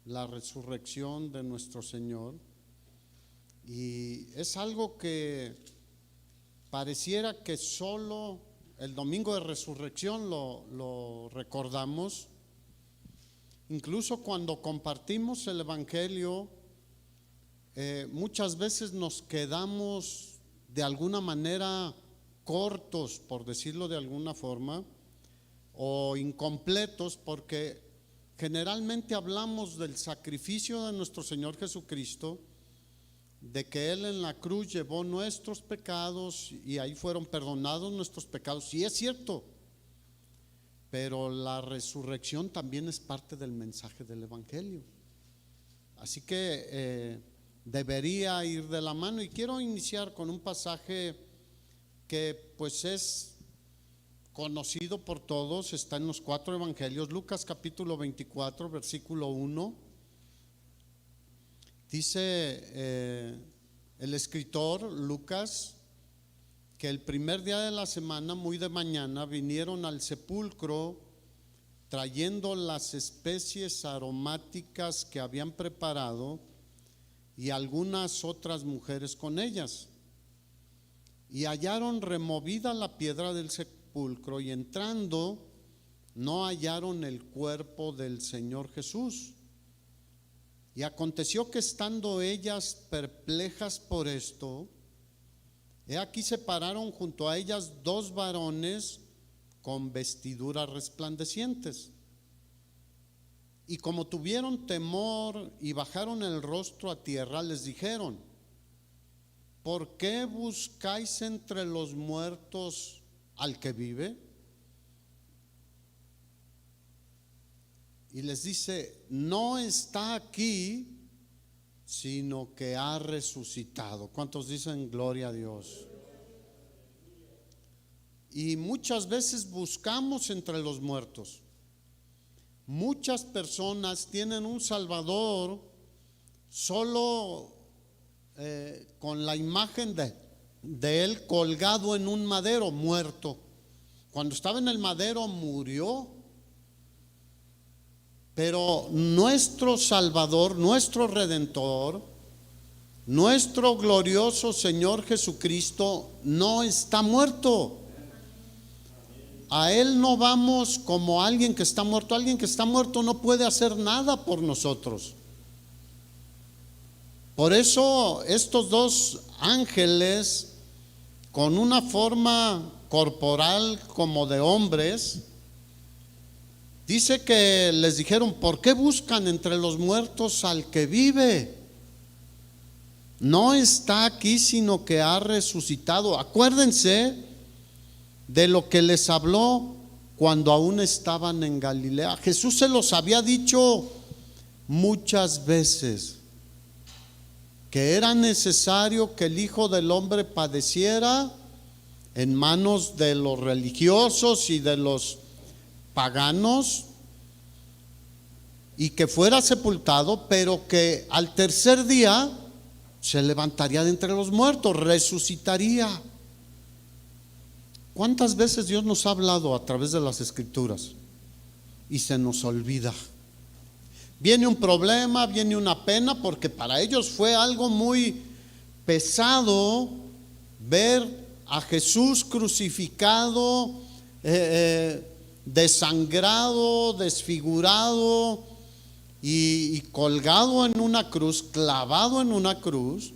la resurrección de nuestro Señor, y es algo que pareciera que solo el domingo de resurrección lo recordamos. Incluso cuando compartimos el Evangelio, muchas veces nos quedamos de alguna manera cortos, por decirlo de alguna forma, o incompletos, porque generalmente hablamos del sacrificio de nuestro Señor Jesucristo, de que Él en la cruz llevó nuestros pecados y ahí fueron perdonados nuestros pecados. Y es cierto, pero la resurrección también es parte del mensaje del Evangelio. Así que debería ir de la mano, y quiero iniciar con un pasaje que pues es conocido por todos, está en los 4 evangelios. Lucas capítulo 24, versículo 1. Dice el escritor Lucas que el primer día de la semana, muy de mañana, vinieron al sepulcro trayendo las especies aromáticas que habían preparado y algunas otras mujeres con ellas. Y hallaron removida la piedra del sepulcro, y entrando no hallaron el cuerpo del Señor Jesús. Y aconteció que estando ellas perplejas por esto, he aquí se pararon junto a ellas 2 varones con vestiduras resplandecientes. Y como tuvieron temor y bajaron el rostro a tierra, les dijeron: ¿por qué buscáis entre los muertos al que vive? Y les dice: no está aquí, sino que ha resucitado. ¿Cuántos dicen gloria a Dios? Y muchas veces buscamos entre los muertos. Muchas personas tienen un Salvador solo con la imagen de Él colgado en un madero, muerto. Cuando estaba en el madero murió. Pero nuestro Salvador, nuestro Redentor, nuestro glorioso Señor Jesucristo no está muerto. A Él no vamos como alguien que está muerto. Alguien que está muerto no puede hacer nada por nosotros. Por eso estos 2 ángeles, con una forma corporal como de hombres, dice que les dijeron: ¿por qué buscan entre los muertos al que vive? No está aquí, sino que ha resucitado. Acuérdense de lo que les habló cuando aún estaban en Galilea. Jesús se los había dicho muchas veces que era necesario que el Hijo del Hombre padeciera en manos de los religiosos y de los paganos, y que fuera sepultado, pero que al tercer día se levantaría de entre los muertos, resucitaría. ¿Cuántas veces Dios nos ha hablado a través de las Escrituras y se nos olvida? Viene un problema, viene una pena, porque para ellos fue algo muy pesado ver a Jesús crucificado, desangrado, desfigurado y colgado en una cruz, clavado en una cruz,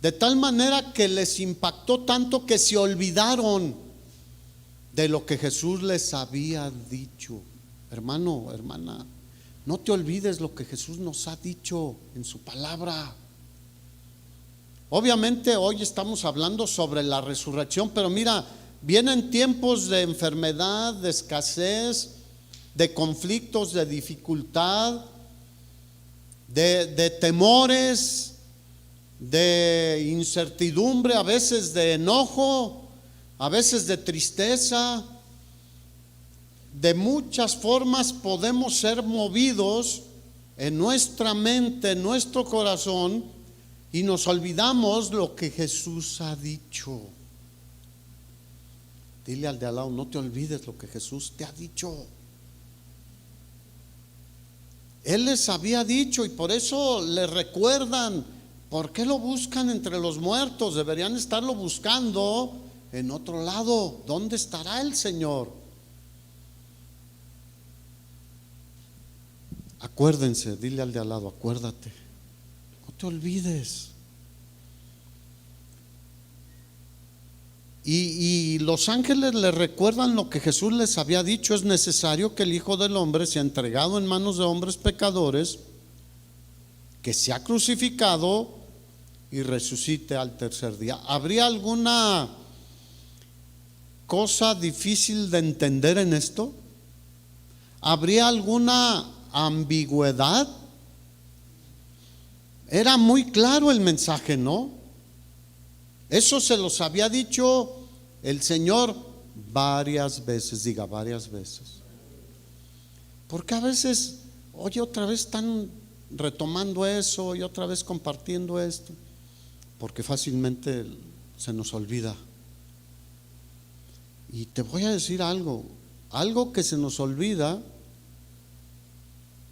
de tal manera que les impactó tanto que se olvidaron de lo que Jesús les había dicho. Hermano, hermana, no te olvides lo que Jesús nos ha dicho en su palabra. Obviamente hoy estamos hablando sobre la resurrección, pero mira, vienen tiempos de enfermedad, de escasez, de conflictos, de dificultad, de temores, de incertidumbre, a veces de enojo, a veces de tristeza. De muchas formas podemos ser movidos en nuestra mente, en nuestro corazón, y nos olvidamos lo que Jesús ha dicho. Dile al de al lado: no te olvides lo que Jesús te ha dicho. Él les había dicho, y por eso le recuerdan. ¿Por qué lo buscan entre los muertos? Deberían estarlo buscando en otro lado. ¿Dónde estará el Señor? Acuérdense, dile al de al lado, acuérdate, no te olvides. Y los ángeles le recuerdan lo que Jesús les había dicho: es necesario que el Hijo del Hombre sea entregado en manos de hombres pecadores, que sea crucificado y resucite al tercer día. ¿Habría alguna cosa difícil de entender en esto? ¿Habría alguna ambigüedad? Era muy claro el mensaje, ¿no? Eso se los había dicho el Señor varias veces. Diga, varias veces. Porque a veces, oye, otra vez están retomando eso y otra vez compartiendo esto, porque fácilmente se nos olvida. Y te voy a decir algo que se nos olvida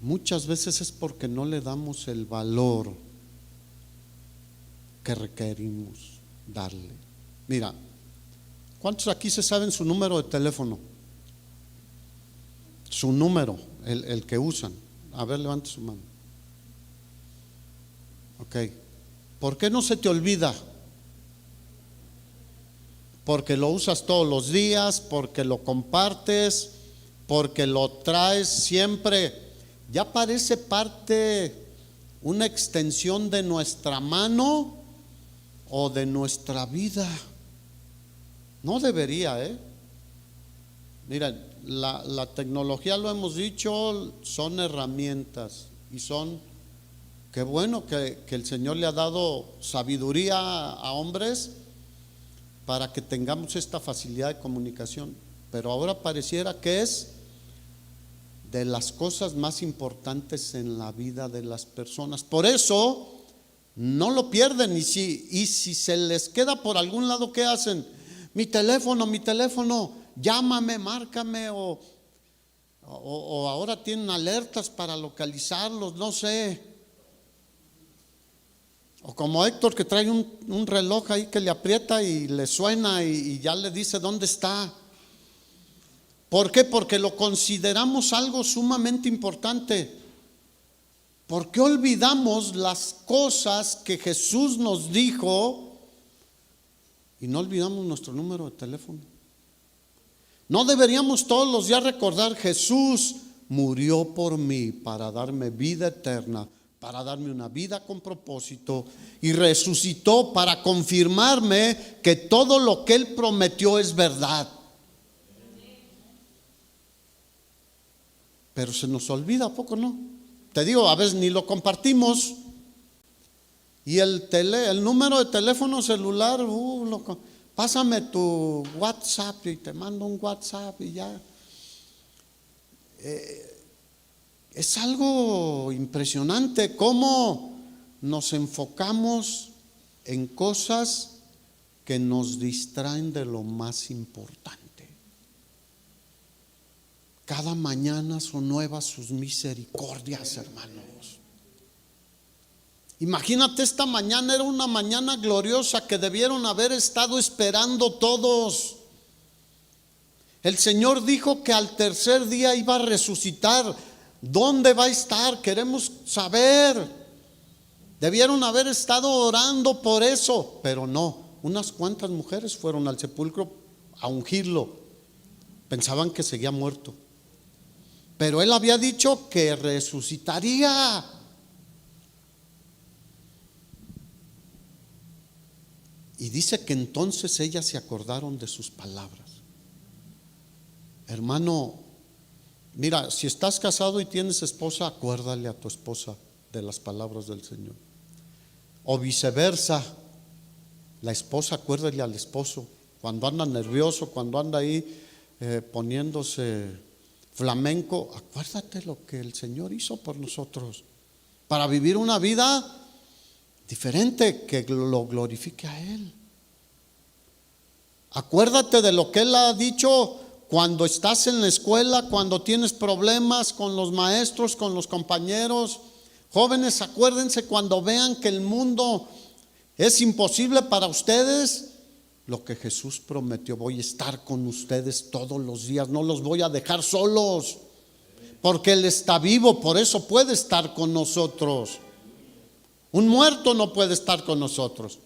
muchas veces es porque no le damos el valor que requerimos darle. Mira, ¿cuántos aquí se saben su número de teléfono? Su número, el que usan. A ver, levante su mano. Ok. ¿Por qué no se te olvida? Porque lo usas todos los días, porque lo compartes, porque lo traes siempre. Ya parece parte, una extensión de nuestra mano o de nuestra vida. No debería, Mira, la tecnología, lo hemos dicho, son herramientas y son, qué bueno que el Señor le ha dado sabiduría a hombres para que tengamos esta facilidad de comunicación, pero ahora pareciera que es de las cosas más importantes en la vida de las personas. Por eso no lo pierden, y si se les queda por algún lado, ¿qué hacen? Mi teléfono, llámame, márcame, o ahora tienen alertas para localizarlos, no sé. O como Héctor, que trae un reloj ahí que le aprieta y le suena y ya le dice dónde está. ¿Por qué? Porque lo consideramos algo sumamente importante. ¿Por qué olvidamos las cosas que Jesús nos dijo y no olvidamos nuestro número de teléfono? No deberíamos todos los días recordar: Jesús murió por mí para darme vida eterna, para darme una vida con propósito, y resucitó para confirmarme que todo lo que Él prometió es verdad. Pero se nos olvida, ¿a poco no? Te digo, a veces ni lo compartimos. Y el número de teléfono celular, pásame tu WhatsApp y te mando un WhatsApp y ya. Es algo impresionante cómo nos enfocamos en cosas que nos distraen de lo más importante. Cada mañana son nuevas sus misericordias, hermanos. Imagínate, esta mañana era una mañana gloriosa que debieron haber estado esperando todos. El Señor dijo que al tercer día iba a resucitar. ¿Dónde va a estar? Queremos saber. Debieron haber estado orando por eso, pero no. Unas cuantas mujeres fueron al sepulcro a ungirlo. Pensaban que seguía muerto. Pero Él había dicho que resucitaría. Y dice que entonces ellas se acordaron de sus palabras. Hermano, mira, si estás casado y tienes esposa, acuérdale a tu esposa de las palabras del Señor. O viceversa, la esposa acuérdale al esposo. Cuando anda nervioso, cuando anda ahí poniéndose flamenco, acuérdate lo que el Señor hizo por nosotros, para vivir una vida diferente que lo glorifique a Él. Acuérdate de lo que Él ha dicho cuando estás en la escuela, cuando tienes problemas con los maestros, con los compañeros. Jóvenes, acuérdense, cuando vean que el mundo es imposible para ustedes, lo que Jesús prometió: voy a estar con ustedes todos los días, no los voy a dejar solos, porque Él está vivo, por eso puede estar con nosotros. Un muerto no puede estar con nosotros.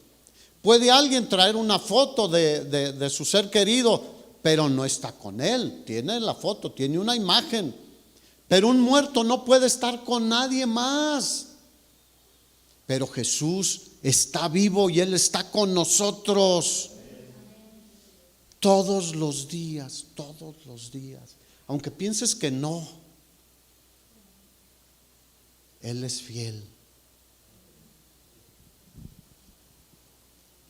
Puede alguien traer una foto de su ser querido, pero no está con él. Tiene la foto, tiene una imagen, pero un muerto no puede estar con nadie más. Pero Jesús está vivo y Él está con nosotros todos los días, todos los días. Aunque pienses que no, Él es fiel.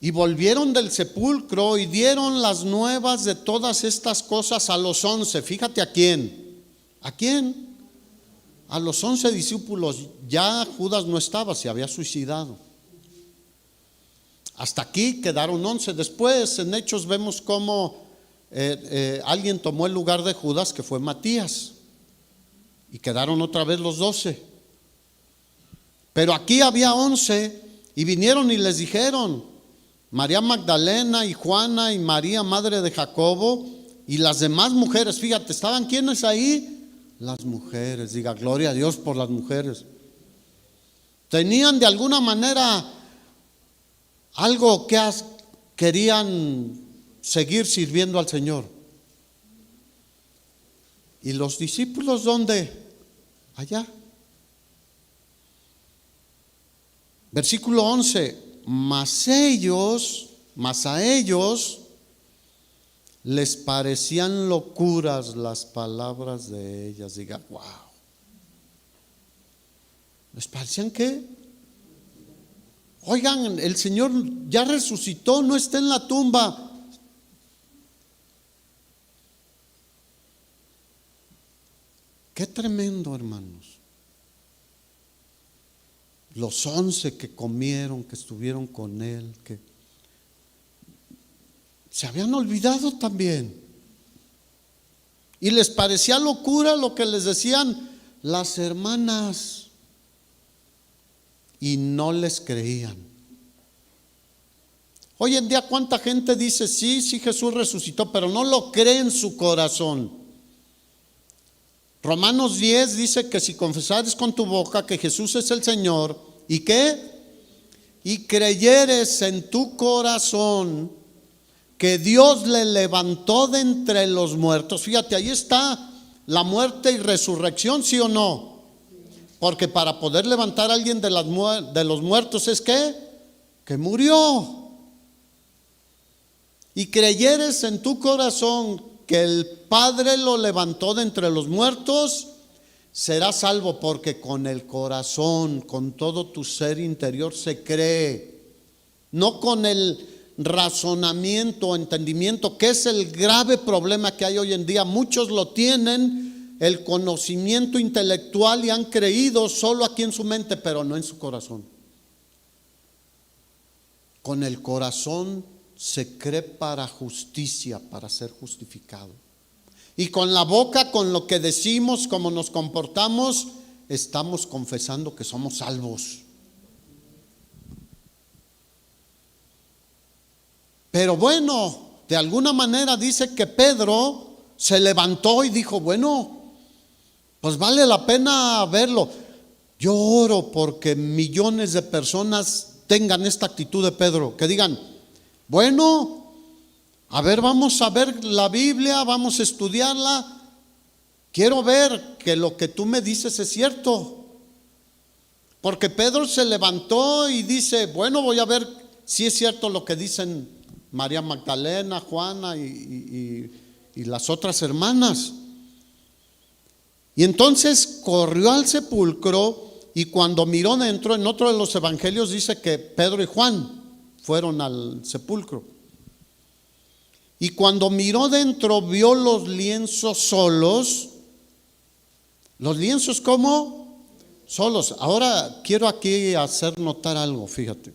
Y volvieron del sepulcro y dieron las nuevas de todas estas cosas a los 11. Fíjate a quién. ¿A quién? A los 11 discípulos. Ya Judas no estaba, se había suicidado. Hasta aquí quedaron 11. Después en Hechos vemos cómo alguien tomó el lugar de Judas, que fue Matías, y quedaron otra vez los 12. Pero aquí había 11 y vinieron y les dijeron: María Magdalena y Juana y María, madre de Jacobo, y las demás mujeres. Fíjate, ¿estaban quiénes ahí? Las mujeres. Diga gloria a Dios por las mujeres. Tenían de alguna manera algo que querían seguir sirviendo al Señor. ¿Y los discípulos dónde? Allá. Versículo 11. Mas a ellos les parecían locuras las palabras de ellas. Diga, wow. ¿Les parecían qué? Oigan, el Señor ya resucitó, no está en la tumba. Qué tremendo, hermanos. Los 11 que comieron, que estuvieron con Él, que se habían olvidado también. Y les parecía locura lo que les decían las hermanas, y no les creían. Hoy en día, ¿cuánta gente dice sí, Jesús resucitó, pero no lo cree en su corazón? Romanos 10 dice que si confesares con tu boca que Jesús es el Señor, ¿y qué? Y creyeres en tu corazón que Dios le levantó de entre los muertos. Fíjate, ahí está la muerte y resurrección, ¿sí o no? Porque para poder levantar a alguien de los muertos es que murió. Y creyeres en tu corazón que el Padre lo levantó de entre los muertos, serás salvo, porque con el corazón, con todo tu ser interior se cree, no con el razonamiento o entendimiento, que es el grave problema que hay hoy en día. Muchos lo tienen, el conocimiento intelectual, y han creído solo aquí en su mente, pero no en su corazón. Con el corazón se cree para justicia, para ser justificado. Y con la boca, con lo que decimos, como nos comportamos, estamos confesando que somos salvos. Pero bueno, de alguna manera dice que Pedro se levantó y dijo: bueno, pues vale la pena verlo. Yo oro porque millones de personas tengan esta actitud de Pedro, que digan: bueno, a ver, vamos a ver la Biblia, vamos a estudiarla. Quiero ver que lo que tú me dices es cierto. Porque Pedro se levantó y dice: bueno, voy a ver si es cierto lo que dicen María Magdalena, Juana y las otras hermanas. Y entonces corrió al sepulcro, y cuando miró dentro, en otro de los evangelios dice que Pedro y Juan fueron al sepulcro. Y cuando miró dentro, vio los lienzos solos. ¿Los lienzos cómo? Solos. Ahora quiero aquí hacer notar algo, fíjate.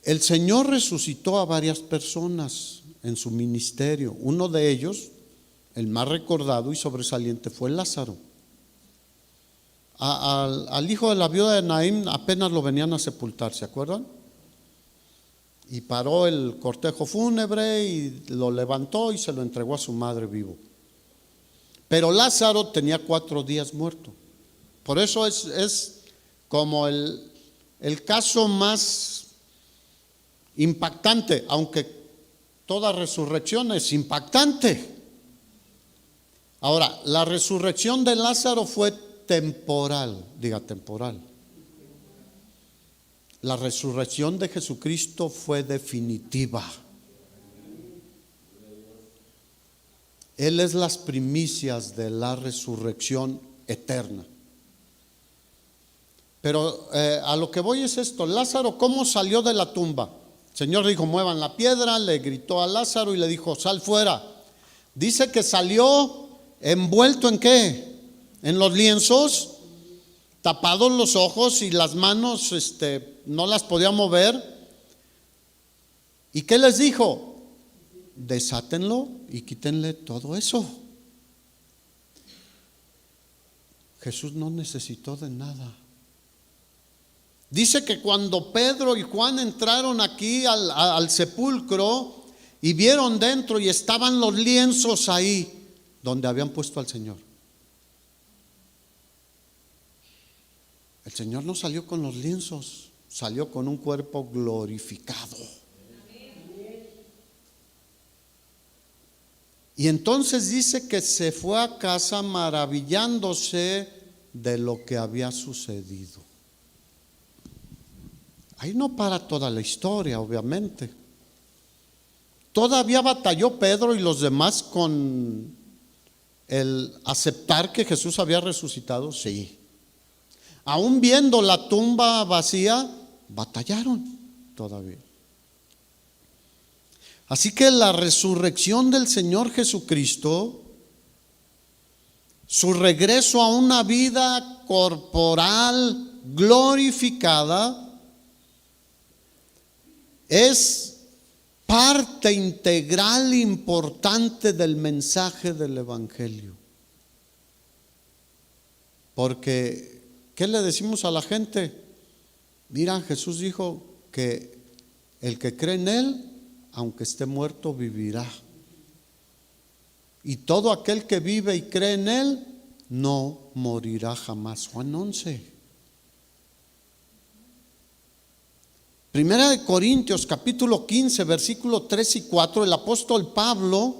El Señor resucitó a varias personas en su ministerio. Uno de ellos, el más recordado y sobresaliente, fue Lázaro. Al hijo de la viuda de Naín apenas lo venían a sepultar, ¿se acuerdan? Y paró el cortejo fúnebre y lo levantó y se lo entregó a su madre vivo. Pero Lázaro tenía 4 días muerto. Por eso es como el caso más impactante, aunque toda resurrección es impactante. Ahora, la resurrección de Lázaro fue temporal, diga temporal. La resurrección de Jesucristo fue definitiva. Él es las primicias de la resurrección eterna. Pero a lo que voy es esto: Lázaro, ¿cómo salió de la tumba? El Señor dijo, muevan la piedra, le gritó a Lázaro y le dijo, sal fuera. Dice que salió envuelto ¿en qué? En los lienzos, tapados los ojos y las manos no las podía mover. ¿Y qué les dijo? Desátenlo y quítenle todo eso. Jesús no necesitó de nada. Dice que cuando Pedro y Juan entraron aquí al sepulcro y vieron dentro y estaban los lienzos ahí donde habían puesto al Señor. El Señor no salió con los lienzos, salió con un cuerpo glorificado. Y entonces dice que se fue a casa maravillándose de lo que había sucedido. Ahí no para toda la historia, obviamente. Todavía batalló Pedro y los demás con el aceptar que Jesús había resucitado, sí. Aún viendo la tumba vacía, batallaron todavía. Así que la resurrección del Señor Jesucristo, su regreso a una vida corporal glorificada, es parte integral importante del mensaje del Evangelio. Porque, ¿qué le decimos a la gente? Mira, Jesús dijo que el que cree en Él, aunque esté muerto, vivirá. Y todo aquel que vive y cree en Él, no morirá jamás. Juan 11. Primera de Corintios capítulo 15 versículo 3 y 4, el apóstol Pablo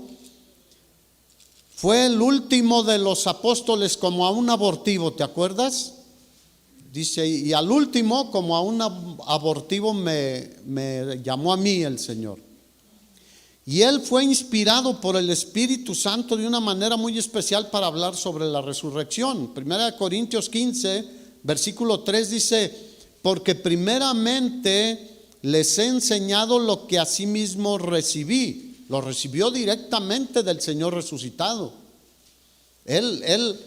fue el último de los apóstoles como a un abortivo, ¿te acuerdas? Dice, y al último como a un abortivo me llamó a mí el Señor. Y él fue inspirado por el Espíritu Santo de una manera muy especial para hablar sobre la resurrección. Primera de Corintios 15 versículo 3 dice, porque primeramente les he enseñado lo que asimismo recibí. Lo recibió directamente del Señor resucitado. Él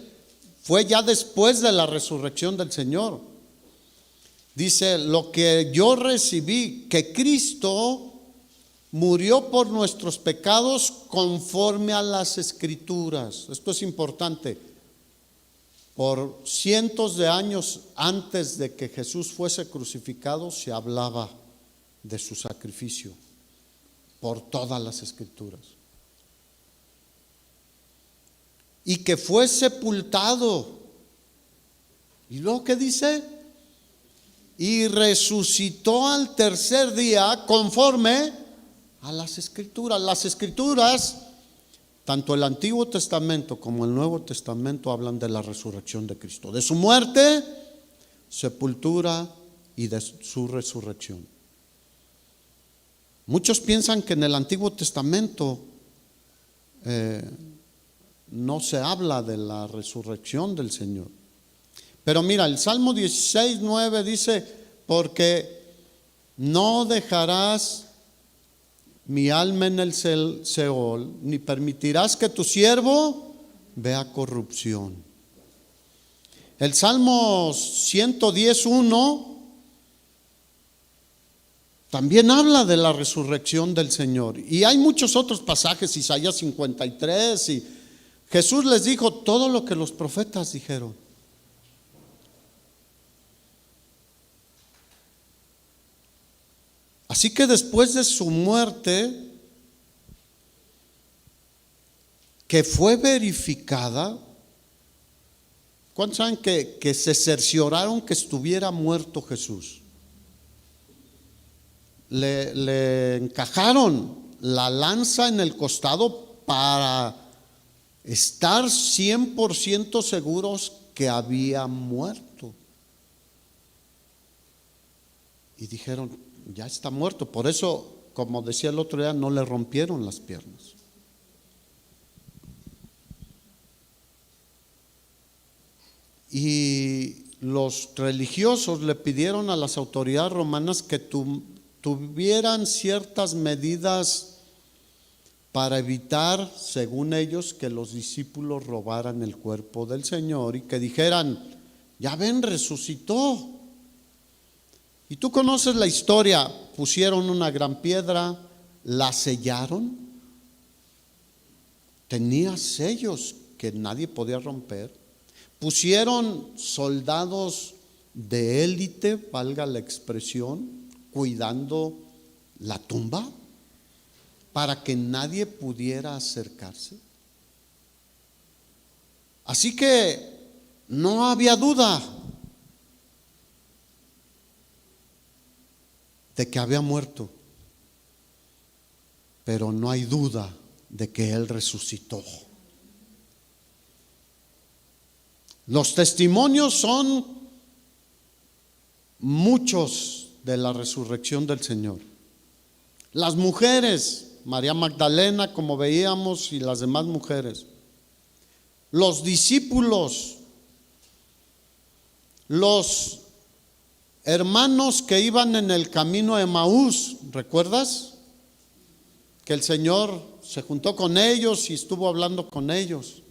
fue ya después de la resurrección del Señor. Dice, lo que yo recibí, que Cristo murió por nuestros pecados conforme a las Escrituras. Esto es importante. Por cientos de años antes de que Jesús fuese crucificado, se hablaba de su sacrificio por todas las Escrituras. Y que fue sepultado. ¿Y luego qué dice? Y resucitó al tercer día conforme a las Escrituras. Las Escrituras, tanto el Antiguo Testamento como el Nuevo Testamento, hablan de la resurrección de Cristo, de su muerte, sepultura y de su resurrección. Muchos piensan que en el Antiguo Testamento no se habla de la resurrección del Señor. Pero mira, el Salmo 16, 9 dice, porque no dejarás mi alma en el Seol, ni permitirás que tu siervo vea corrupción. El Salmo 110, 1 también habla de la resurrección del Señor. Y hay muchos otros pasajes, Isaías 53, y Jesús les dijo todo lo que los profetas dijeron. Así que después de su muerte, que fue verificada, ¿cuántos saben que se cercioraron que estuviera muerto Jesús? Le encajaron la lanza en el costado para estar 100% seguros que había muerto. Y dijeron, ya está muerto. Por eso, como decía el otro día, no le rompieron las piernas. Y los religiosos le pidieron a las autoridades romanas que tuvieran ciertas medidas para evitar, según ellos, que los discípulos robaran el cuerpo del Señor y que dijeran, ya ven, resucitó. Y tú conoces la historia, pusieron una gran piedra, la sellaron, tenía sellos que nadie podía romper, pusieron soldados de élite, valga la expresión, cuidando la tumba para que nadie pudiera acercarse. Así que no había duda de que había muerto, pero no hay duda de que Él resucitó. Los testimonios son muchos de la resurrección del Señor. Las mujeres, María Magdalena, como veíamos, y las demás mujeres. Los discípulos, los hermanos que iban en el camino de Emaús, ¿recuerdas? Que el Señor se juntó con ellos y estuvo hablando con ellos.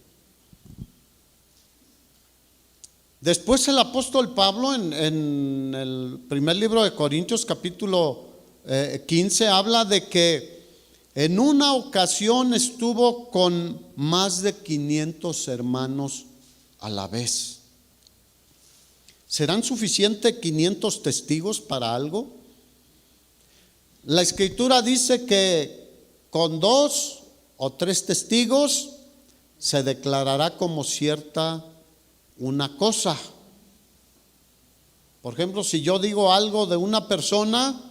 Después el apóstol Pablo en el primer libro de Corintios capítulo 15 habla de que en una ocasión estuvo con más de 500 hermanos a la vez. ¿Serán suficientes 500 testigos para algo? La escritura dice que con 2 o 3 testigos se declarará como cierta una cosa. Por ejemplo, si yo digo algo de una persona,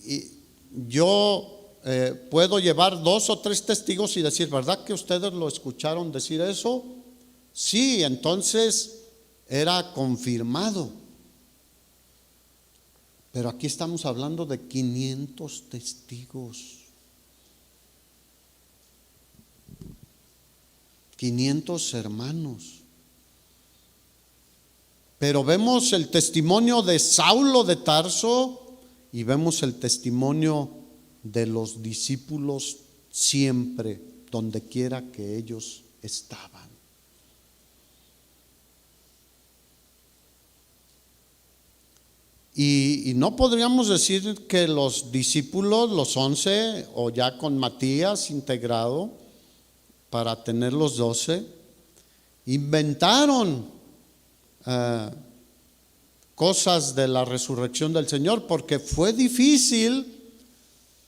y yo puedo llevar 2 o 3 testigos y decir, ¿verdad que ustedes lo escucharon decir eso? Sí, entonces era confirmado. Pero aquí estamos hablando de 500 testigos. 500 hermanos. Pero vemos el testimonio de Saulo de Tarso y vemos el testimonio de los discípulos siempre, donde quiera que ellos estaban. Y no podríamos decir que los discípulos, los 11, o ya con Matías integrado, para tener los 12, inventaron cosas de la resurrección del Señor, porque fue difícil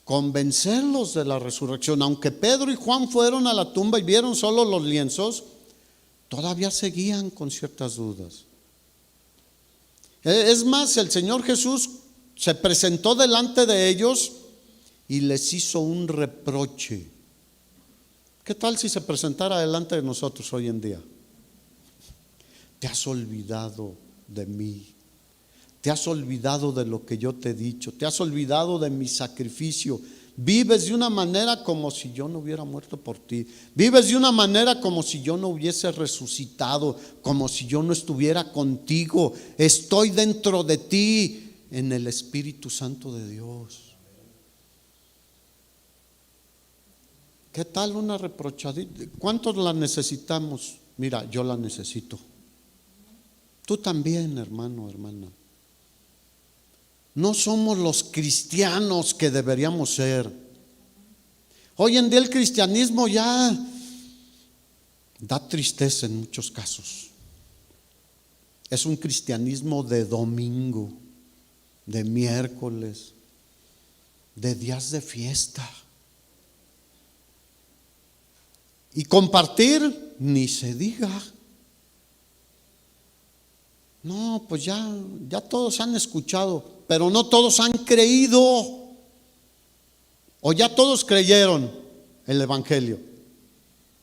convencerlos de la resurrección. Aunque Pedro y Juan fueron a la tumba y vieron solo los lienzos, todavía seguían con ciertas dudas. Es más, el Señor Jesús se presentó delante de ellos y les hizo un reproche. ¿Qué tal si se presentara delante de nosotros hoy en día? Te has olvidado de mí, te has olvidado de lo que yo te he dicho, te has olvidado de mi sacrificio. Vives de una manera como si yo no hubiera muerto por ti. Vives de una manera como si yo no hubiese resucitado, como si yo no estuviera contigo. Estoy dentro de ti en el Espíritu Santo de Dios. ¿Qué tal una reprochadita? ¿Cuántos la necesitamos? Mira, yo la necesito. Tú también, hermano, hermana. No somos los cristianos que deberíamos ser. Hoy en día el cristianismo ya da tristeza en muchos casos. Es un cristianismo de domingo, de miércoles, de días de fiesta. Y compartir, ni se diga. No, pues ya todos han escuchado, pero no todos han creído. O ya todos creyeron el evangelio.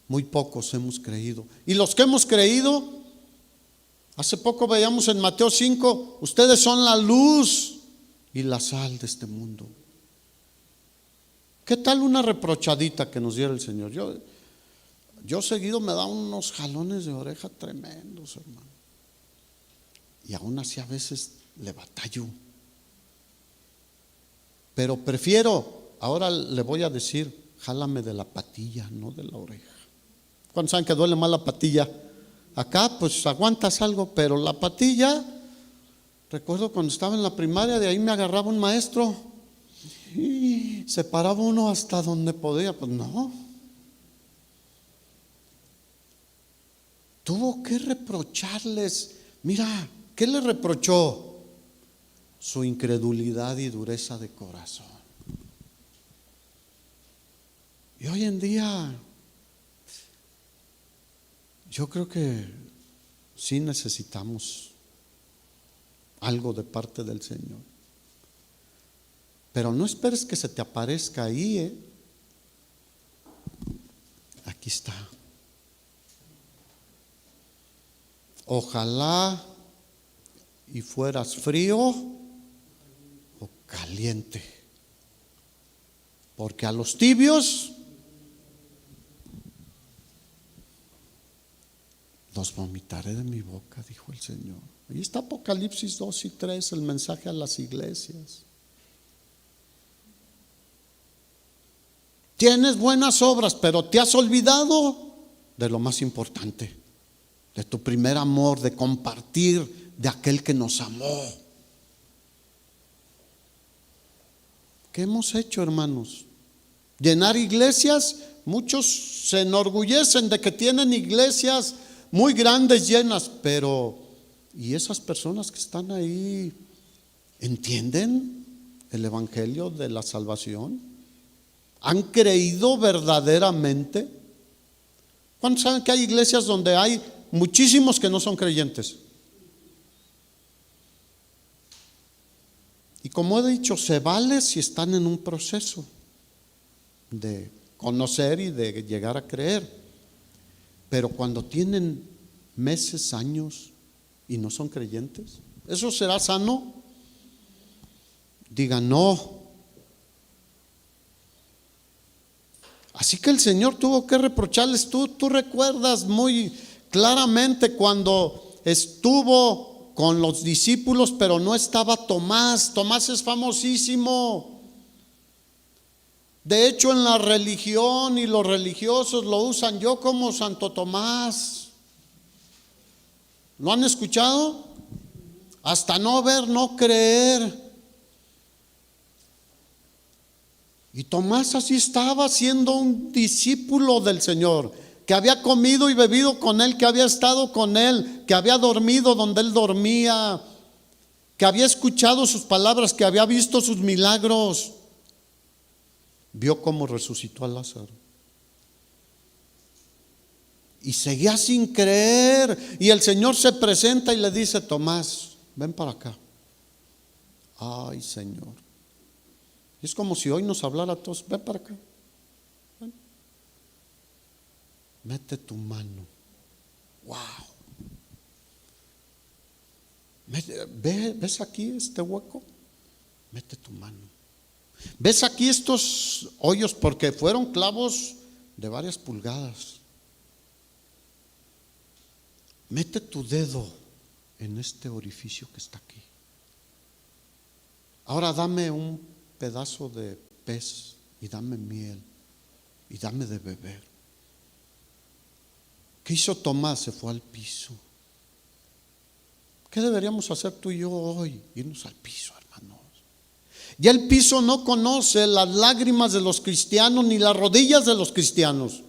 Muy pocos hemos creído. Y los que hemos creído, hace poco veíamos en Mateo 5, ustedes son la luz y la sal de este mundo. ¿Qué tal una reprochadita que nos diera el Señor? Yo seguido me da unos jalones de oreja tremendos, hermano. Y aún así a veces le batallo. Pero prefiero, ahora le voy a decir, jálame de la patilla, no de la oreja. ¿Cuántos saben que duele más la patilla? Acá pues aguantas algo, pero la patilla, recuerdo cuando estaba en la primaria, de ahí me agarraba un maestro y se paraba uno hasta donde podía. Pues no. Tuvo que reprocharles. Mira, ¿qué le reprochó? Su incredulidad y dureza de corazón. Y hoy en día yo creo que sí necesitamos algo de parte del Señor. Pero no esperes que se te aparezca ahí, Aquí está. Ojalá y fueras frío o caliente, porque a los tibios los vomitaré de mi boca, dijo el Señor. Ahí está Apocalipsis 2 y 3, el mensaje a las iglesias. Tienes buenas obras, pero te has olvidado de lo más importante, de tu primer amor, de compartir de aquel que nos amó. ¿Qué hemos hecho, hermanos? Llenar iglesias. Muchos se enorgullecen de que tienen iglesias muy grandes, llenas, pero ¿y esas personas que están ahí entienden el evangelio de la salvación? ¿Han creído verdaderamente? ¿Cuántos saben que hay iglesias donde hay muchísimos que no son creyentes? Y como he dicho, se vale si están en un proceso de conocer y de llegar a creer. Pero cuando tienen meses, años y no son creyentes, ¿eso será sano? Digan no. Así que el Señor tuvo que reprocharles. Tú recuerdas muy claramente cuando estuvo con los discípulos, pero no estaba Tomás. Tomás es famosísimo. De hecho, en la religión y los religiosos lo usan. Yo como Santo Tomás. ¿Lo han escuchado? Hasta no ver, no creer. Y Tomás así estaba, siendo un discípulo del Señor, que había comido y bebido con Él, que había estado con Él, que había dormido donde Él dormía, que había escuchado sus palabras, que había visto sus milagros. Vio cómo resucitó a Lázaro. Y seguía sin creer. Y el Señor se presenta y le dice: Tomás, ven para acá. Ay, Señor. Es como si hoy nos hablara a todos: ven para acá. Ven. Mete tu mano. Wow. ¿Ves aquí este hueco? Mete tu mano. ¿Ves aquí estos hoyos? Porque fueron clavos de varias pulgadas. Mete tu dedo en este orificio que está aquí. Ahora dame un pedazo de pez y dame miel y dame de beber. ¿Qué hizo Tomás? Se fue al piso. ¿Qué deberíamos hacer tú y yo hoy? Irnos al piso, hermanos. Ya el piso no conoce las lágrimas de los cristianos ni las rodillas de los cristianos.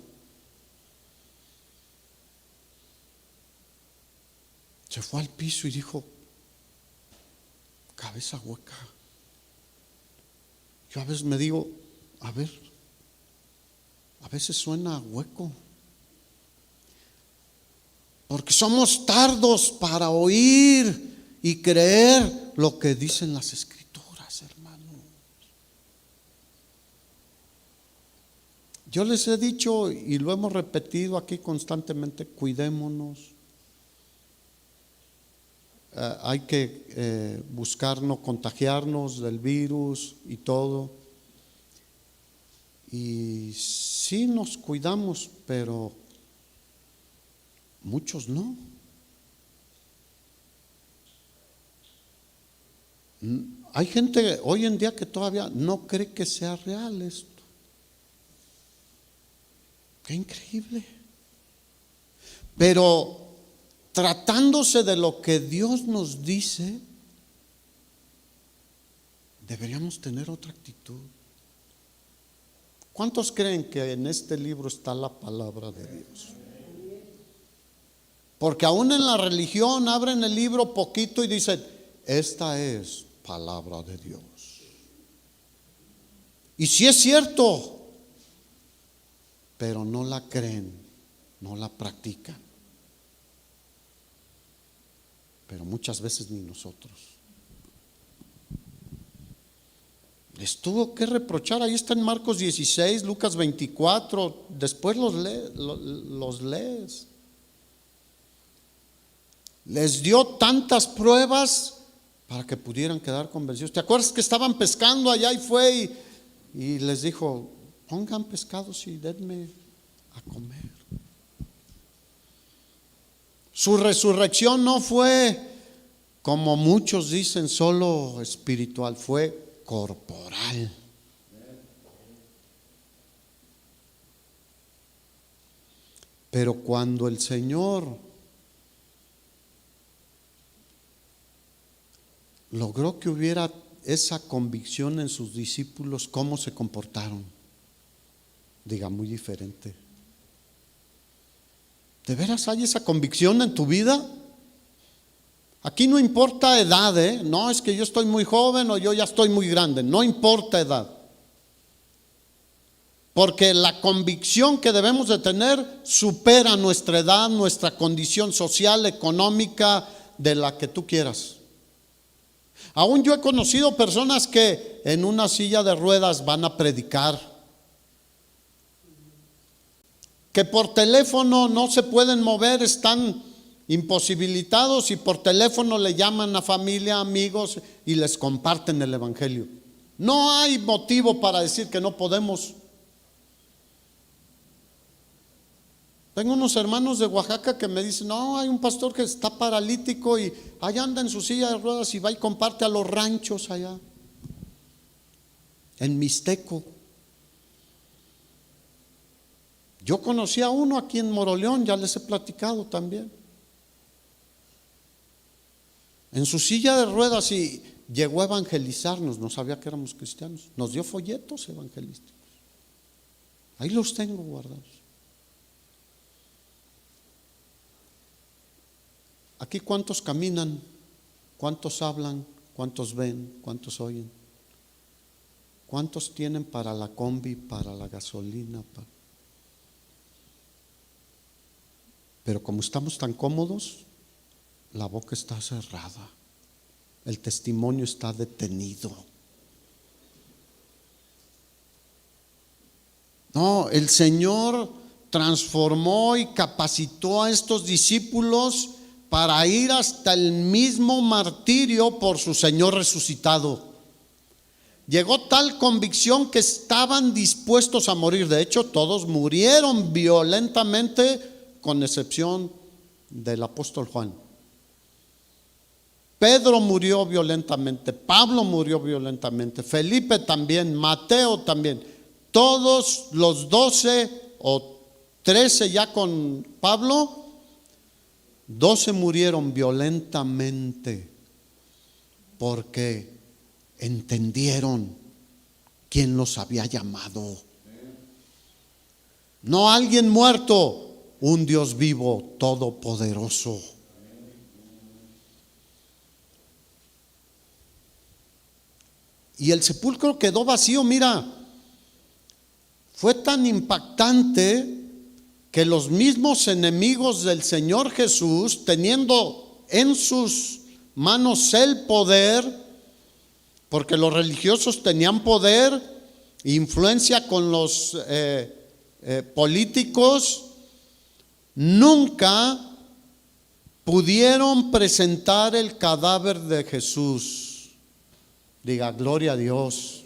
Se fue al piso y dijo: cabeza hueca. Yo a veces me digo, a veces suena hueco. Porque somos tardos para oír y creer lo que dicen las escrituras, hermanos. Yo les he dicho y lo hemos repetido aquí constantemente: cuidémonos. Hay que buscar no contagiarnos del virus y todo. Y sí nos cuidamos, pero muchos no. Hay gente hoy en día que todavía no cree que sea real esto. Qué increíble. Pero tratándose de lo que Dios nos dice, deberíamos tener otra actitud. ¿Cuántos creen que en este libro está la palabra de Dios? Porque aún en la religión abren el libro poquito y dicen: esta es palabra de Dios. Y sí es cierto, pero no la creen, no la practican. Pero muchas veces ni nosotros. Les tuvo que reprochar. Ahí está en Marcos 16, Lucas 24. Después los lees. Les dio tantas pruebas para que pudieran quedar convencidos. ¿Te acuerdas que estaban pescando allá y fue y les dijo: pongan pescados y denme a comer? Su resurrección no fue, como muchos dicen, solo espiritual, fue corporal. Pero cuando el Señor logró que hubiera esa convicción en sus discípulos, ¿cómo se comportaron? Diga, muy diferente. ¿De veras hay esa convicción en tu vida? Aquí no importa edad, no es que yo estoy muy joven o yo ya estoy muy grande, no importa edad. Porque la convicción que debemos de tener supera nuestra edad, nuestra condición social, económica, de la que tú quieras. Aún yo he conocido personas que en una silla de ruedas van a predicar, que por teléfono no se pueden mover, están imposibilitados y por teléfono le llaman a familia, amigos y les comparten el evangelio. No hay motivo para decir que no podemos. Tengo unos hermanos de Oaxaca que me dicen: no, hay un pastor que está paralítico y allá anda en su silla de ruedas y va y comparte a los ranchos allá en Mixteco. Yo conocí a uno aquí en Moroleón, ya les he platicado también, en su silla de ruedas, y llegó a evangelizarnos. No sabía que éramos cristianos, nos dio folletos evangelísticos. Ahí los tengo guardados. Aquí, ¿cuántos caminan? ¿Cuántos hablan? ¿Cuántos ven? ¿Cuántos oyen? ¿Cuántos tienen para la combi, para la gasolina? Pero como estamos tan cómodos, la boca está cerrada, el testimonio está detenido. No, el Señor transformó y capacitó a estos discípulos para ir hasta el mismo martirio por su Señor resucitado. Llegó tal convicción que estaban dispuestos a morir. De hecho, todos murieron violentamente, con excepción del apóstol Juan. Pedro murió violentamente, Pablo murió violentamente, Felipe también, Mateo también. Todos los 12 o 13 ya con Pablo, 12 murieron violentamente porque entendieron quién los había llamado. No alguien muerto, un Dios vivo, todopoderoso. Y el sepulcro quedó vacío, mira. Fue tan impactante que los mismos enemigos del Señor Jesús, teniendo en sus manos el poder, porque los religiosos tenían poder, influencia con los políticos, nunca pudieron presentar el cadáver de Jesús. Diga, gloria a Dios.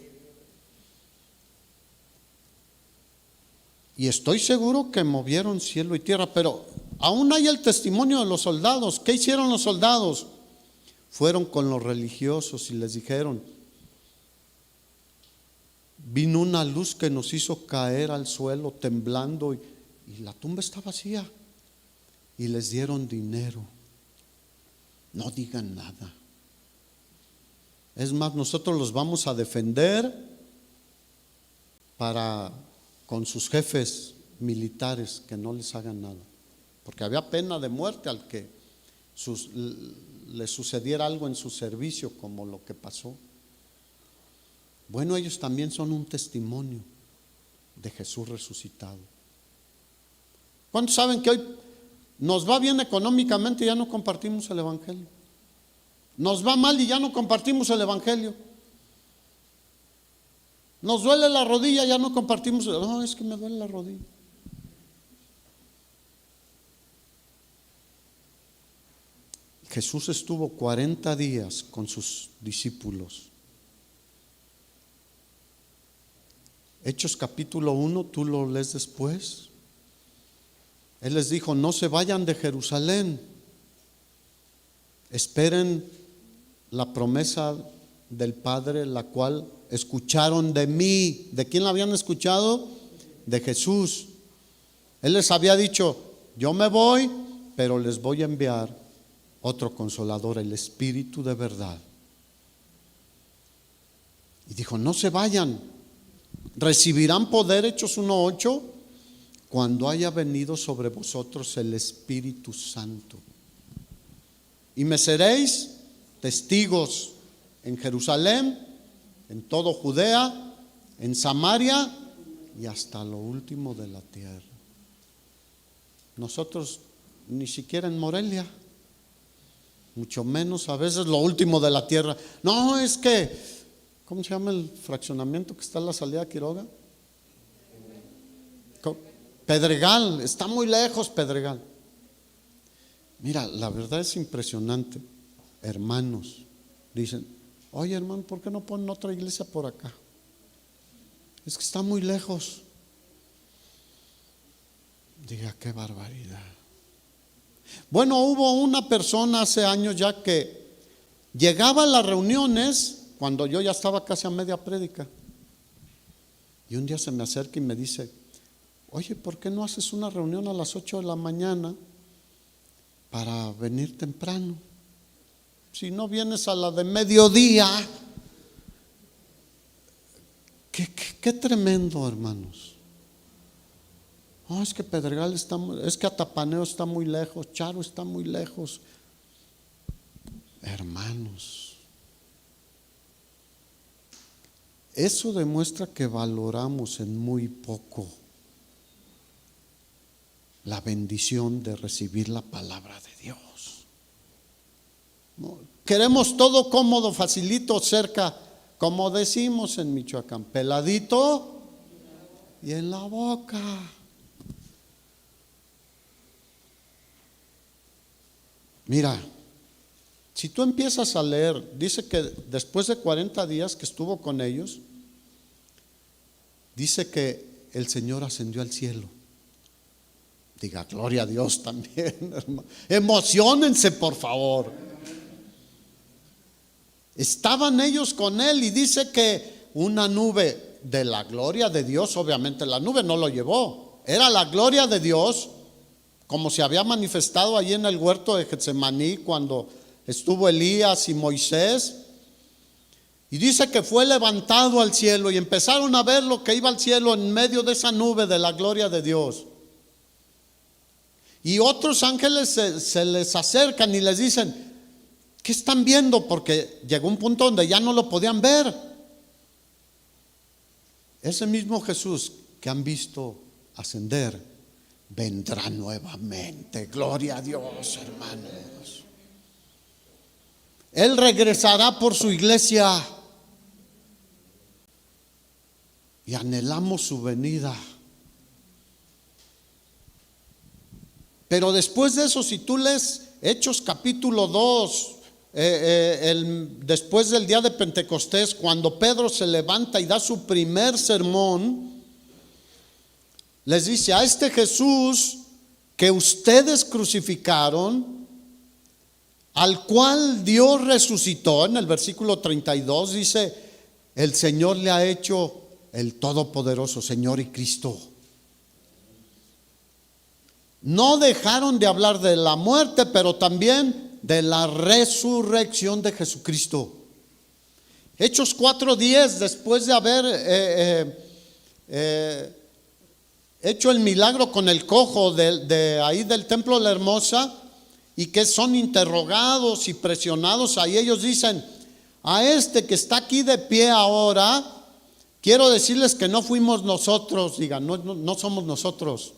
Y estoy seguro que movieron cielo y tierra, pero aún hay el testimonio de los soldados. ¿Qué hicieron los soldados? Fueron con los religiosos y les dijeron: vino una luz que nos hizo caer al suelo temblando y la tumba está vacía. Y les dieron dinero. No digan nada. Es más, nosotros los vamos a defender con sus jefes militares, que no les hagan nada, porque había pena de muerte al que le sucediera algo en su servicio, como lo que pasó. Bueno, ellos también son un testimonio de Jesús resucitado. ¿Cuántos saben que hoy nos va bien económicamente y ya no compartimos el evangelio? Nos va mal y ya no compartimos el evangelio. Nos duele la rodilla, ya no compartimos. No, es que me duele la rodilla. Jesús estuvo 40 días con sus discípulos. Hechos capítulo 1, tú lo lees después. Él les dijo: no se vayan de Jerusalén, esperen la promesa del Padre, la cual escucharon de mí. ¿De quién la habían escuchado? De Jesús. Él les había dicho: yo me voy, pero les voy a enviar otro consolador, el Espíritu de verdad. Y dijo: no se vayan, recibirán poder, Hechos 1:8, cuando haya venido sobre vosotros el Espíritu Santo. Y me seréis testigos en Jerusalén, en todo Judea, en Samaria y hasta lo último de la tierra. Nosotros ni siquiera en Morelia, mucho menos a veces lo último de la tierra. No, es que, ¿cómo se llama el fraccionamiento que está en la salida de Quiroga? Pedregal, está muy lejos Pedregal. Mira, la verdad es impresionante. Hermanos dicen: oye, hermano, ¿por qué no ponen otra iglesia por acá? Es que está muy lejos. Diga, qué barbaridad. Bueno, hubo una persona hace años ya que llegaba a las reuniones cuando yo ya estaba casi a media prédica. Y un día se me acerca y me dice: oye, ¿por qué no haces una reunión a las 8 de la mañana para venir temprano? Si no vienes a la de mediodía. Qué tremendo, hermanos. Oh, es que Pedregal está es que Atapaneo está muy lejos, Charo está muy lejos. Hermanos, eso demuestra que valoramos en muy poco la bendición de recibir la palabra de Dios. No, queremos todo cómodo, facilito, cerca, como decimos en Michoacán, peladito y en la boca. Mira, si tú empiezas a leer, dice que después de 40 días que estuvo con ellos, dice que el Señor ascendió al cielo. Diga, gloria a Dios también, hermano. Emociónense, por favor. Estaban ellos con él y dice que una nube de la gloria de Dios, obviamente la nube no lo llevó, era la gloria de Dios, como se había manifestado allí en el huerto de Getsemaní cuando estuvo Elías y Moisés. Y dice que fue levantado al cielo y empezaron a ver lo que iba al cielo en medio de esa nube de la gloria de Dios. Y otros ángeles se les acercan y les dicen: ¿qué están viendo? Porque llegó un punto donde ya no lo podían ver. Ese mismo Jesús que han visto ascender vendrá nuevamente. Gloria a Dios, hermanos. Él regresará por su iglesia y anhelamos su venida. Pero después de eso, si tú lees Hechos capítulo 2, después del día de Pentecostés, cuando Pedro se levanta y da su primer sermón, les dice: a este Jesús que ustedes crucificaron, al cual Dios resucitó, en el versículo 32 dice: el Señor le ha hecho el Todopoderoso, Señor y Cristo. No dejaron de hablar de la muerte, pero también de la resurrección de Jesucristo. Hechos 4:10, después de haber hecho el milagro con el cojo de ahí del templo de la Hermosa, y que son interrogados y presionados, ahí ellos dicen: a este que está aquí de pie ahora, quiero decirles que no fuimos nosotros. Digan, no somos nosotros.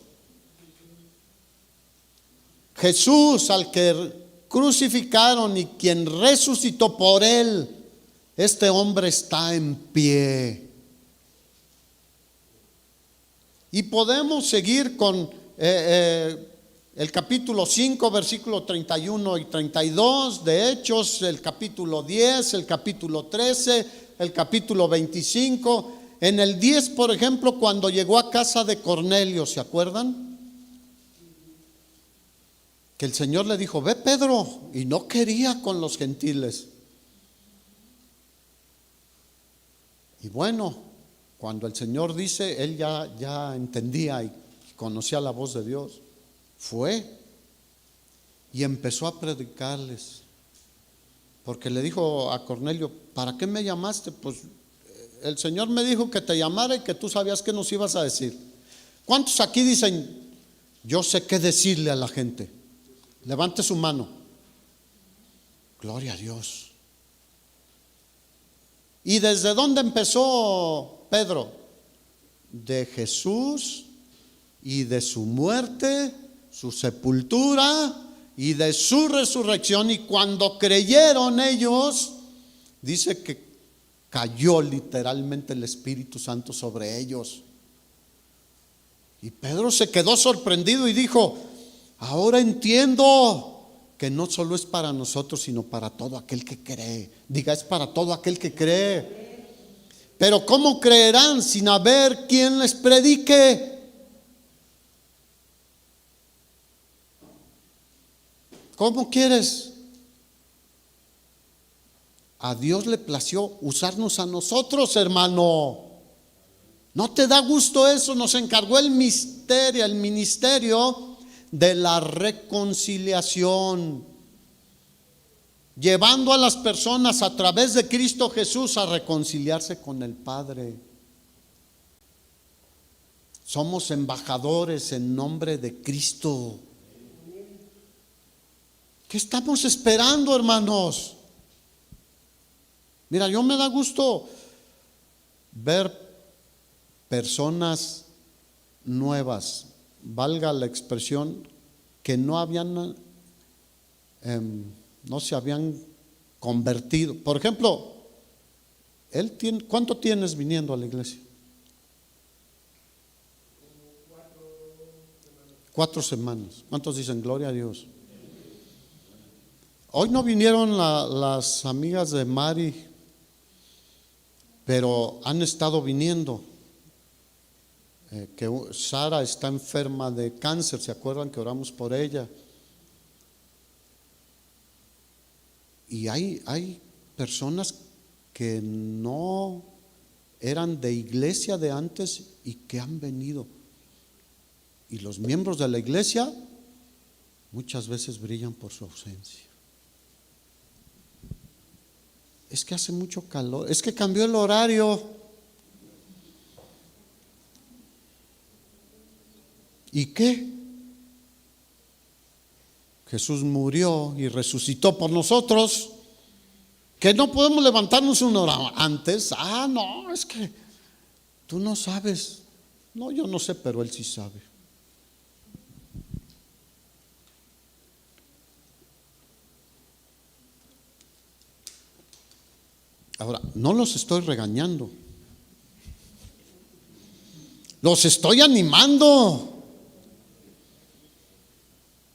Jesús, al que crucificaron y quien resucitó por él, este hombre está en pie. Y podemos seguir con el capítulo 5, versículo 31 y 32 de Hechos, el capítulo 10, el capítulo 13, el capítulo 25. En el 10, por ejemplo, cuando llegó a casa de Cornelio, ¿se acuerdan? Que el Señor le dijo: ve, Pedro, y no quería con los gentiles. Y bueno, cuando el Señor dice, él ya entendía y conocía la voz de Dios. Fue y empezó a predicarles, porque le dijo a Cornelio: ¿para qué me llamaste? Pues el Señor me dijo que te llamara y que tú sabías que nos ibas a decir. ¿Cuántos aquí dicen: yo sé qué decirle a la gente? Levante su mano. Gloria a Dios. ¿Y desde dónde empezó Pedro? De Jesús y de su muerte, su sepultura y de su resurrección. Y cuando creyeron ellos, dice que cayó literalmente el Espíritu Santo sobre ellos. Y Pedro se quedó sorprendido y dijo: ahora entiendo que no solo es para nosotros, sino para todo aquel que cree. Diga, es para todo aquel que cree. Pero ¿cómo creerán sin haber quien les predique? ¿Cómo quieres? A Dios le plació usarnos a nosotros, hermano. ¿No te da gusto eso? Nos encargó el ministerio de la reconciliación, llevando a las personas a través de Cristo Jesús a reconciliarse con el Padre. Somos embajadores en nombre de Cristo. ¿Qué estamos esperando, hermanos? Mira, yo me da gusto ver personas nuevas, valga la expresión, que no se habían convertido. Por ejemplo, ¿cuánto tienes viniendo a la iglesia? 4 semanas. ¿Cuántos dicen gloria a Dios? Hoy no vinieron las amigas de Mari, pero han estado viniendo. Que Sara está enferma de cáncer, ¿se acuerdan que oramos por ella? Y hay personas que no eran de iglesia de antes y que han venido. Y los miembros de la iglesia muchas veces brillan por su ausencia. Es que hace mucho calor, es que cambió el horario. ¿Y qué? Jesús murió y resucitó por nosotros. Que no podemos levantarnos una hora antes. Ah, no, es que tú no sabes. No, yo no sé, pero Él sí sabe. Ahora, no los estoy regañando. Los estoy animando.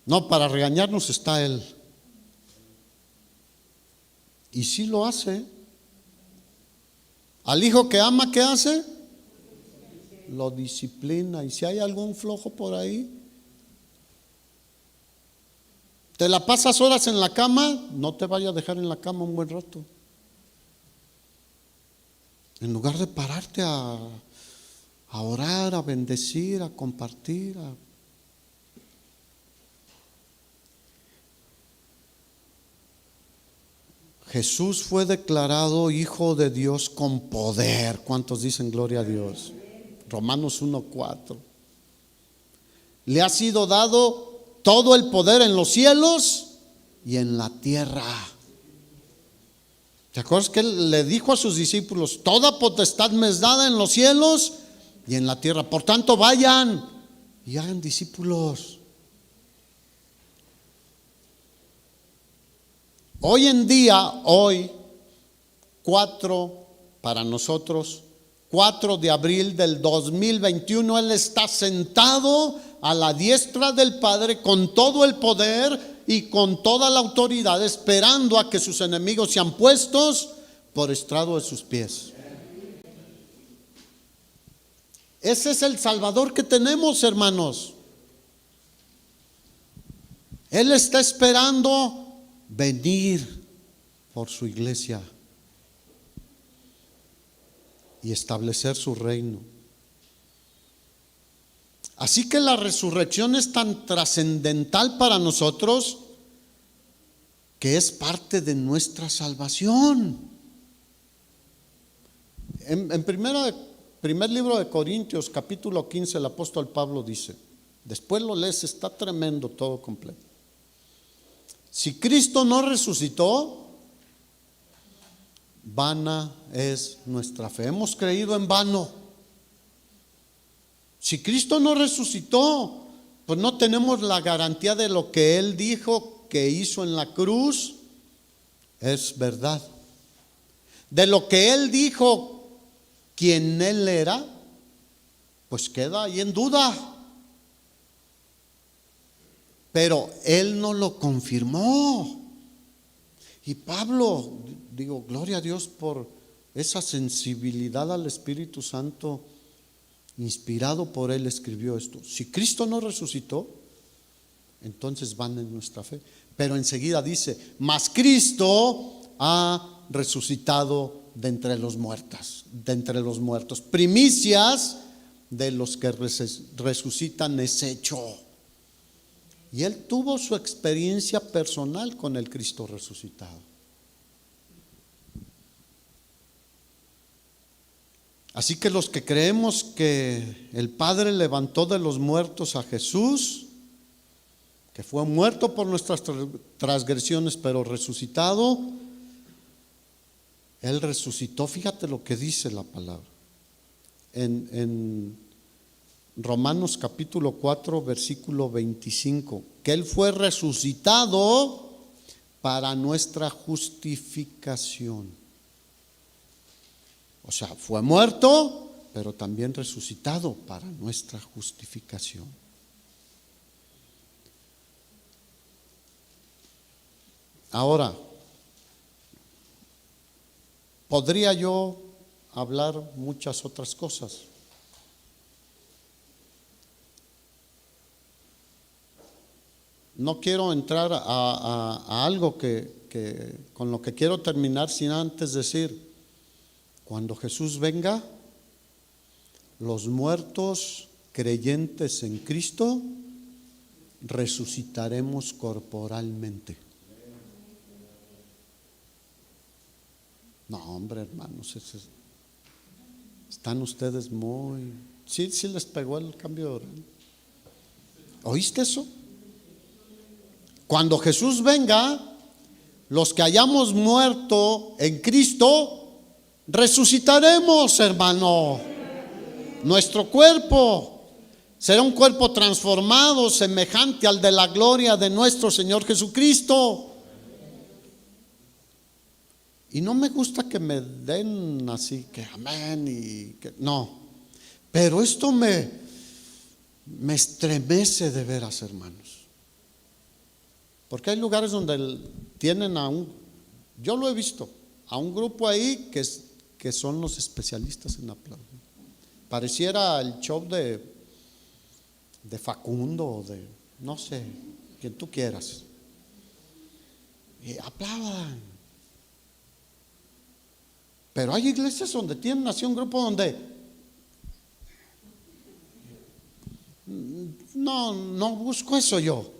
No, para regañarnos está Él. Y sí lo hace. Al hijo que ama, ¿qué hace? Lo disciplina. Y si hay algún flojo por ahí, te la pasas horas en la cama, no te vaya a dejar en la cama un buen rato. En lugar de pararte a orar, a bendecir, a compartir, Jesús fue declarado Hijo de Dios con poder. ¿Cuántos dicen gloria a Dios? Romanos 1:4. Le ha sido dado todo el poder en los cielos y en la tierra. ¿Te acuerdas que Él le dijo a sus discípulos: toda potestad me es dada en los cielos y en la tierra? Por tanto, vayan y hagan discípulos. Hoy en día, hoy, 4 para nosotros, 4 de abril del 2021, Él está sentado a la diestra del Padre con todo el poder y con toda la autoridad, esperando a que sus enemigos sean puestos por estrado de sus pies. Ese es el Salvador que tenemos, hermanos. Él está esperando venir por su iglesia y establecer su reino. Así que la resurrección es tan trascendental para nosotros que es parte de nuestra salvación. En primer libro de Corintios, capítulo 15, el apóstol Pablo dice, después lo lees, está tremendo todo completo. Si Cristo no resucitó, vana es nuestra fe. Hemos creído en vano. Si Cristo no resucitó, pues no tenemos la garantía de lo que Él dijo que hizo en la cruz es verdad. De lo que Él dijo quién Él era, pues queda ahí en duda. Pero Él no lo confirmó. Y Pablo, digo, gloria a Dios por esa sensibilidad al Espíritu Santo, inspirado por Él, escribió esto. Si Cristo no resucitó, entonces van en nuestra fe. Pero enseguida dice, mas Cristo ha resucitado de entre los muertos. Primicias de los que resucitan es hecho. Y él tuvo su experiencia personal con el Cristo resucitado. Así que los que creemos que el Padre levantó de los muertos a Jesús, que fue muerto por nuestras transgresiones, pero resucitado, Él resucitó. Fíjate lo que dice la palabra. En Romanos capítulo 4, versículo 25, que Él fue resucitado para nuestra justificación. O sea, fue muerto, pero también resucitado para nuestra justificación. Ahora, podría yo hablar muchas otras cosas. No quiero entrar a algo que con lo que quiero terminar sin antes decir, cuando Jesús venga, los muertos creyentes en Cristo resucitaremos corporalmente. No, hombre, hermanos, están ustedes muy... Sí, sí les pegó el cambio de horario. ¿Oíste eso? Cuando Jesús venga, los que hayamos muerto en Cristo, resucitaremos, hermano. Nuestro cuerpo será un cuerpo transformado, semejante al de la gloria de nuestro Señor Jesucristo. Y no me gusta que me den así, que amén y que no. Pero esto me estremece de veras, hermanos. Porque hay lugares donde tienen yo lo he visto, a un grupo ahí que son los especialistas en aplaudir. Pareciera el show de Facundo o de, no sé, quien tú quieras. Y aplaudan. Pero hay iglesias donde tienen así un grupo donde no busco eso yo.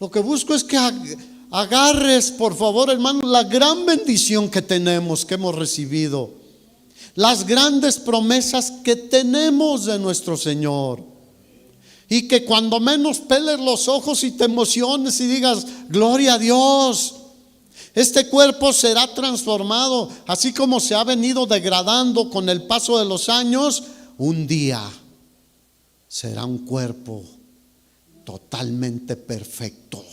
Lo que busco es que agarres, por favor, hermano, la gran bendición que tenemos, que hemos recibido, las grandes promesas que tenemos de nuestro Señor, y que cuando menos peles los ojos y te emociones y digas, gloria a Dios. Este cuerpo será transformado, así como se ha venido degradando con el paso de los años. Un día será un cuerpo totalmente perfecto,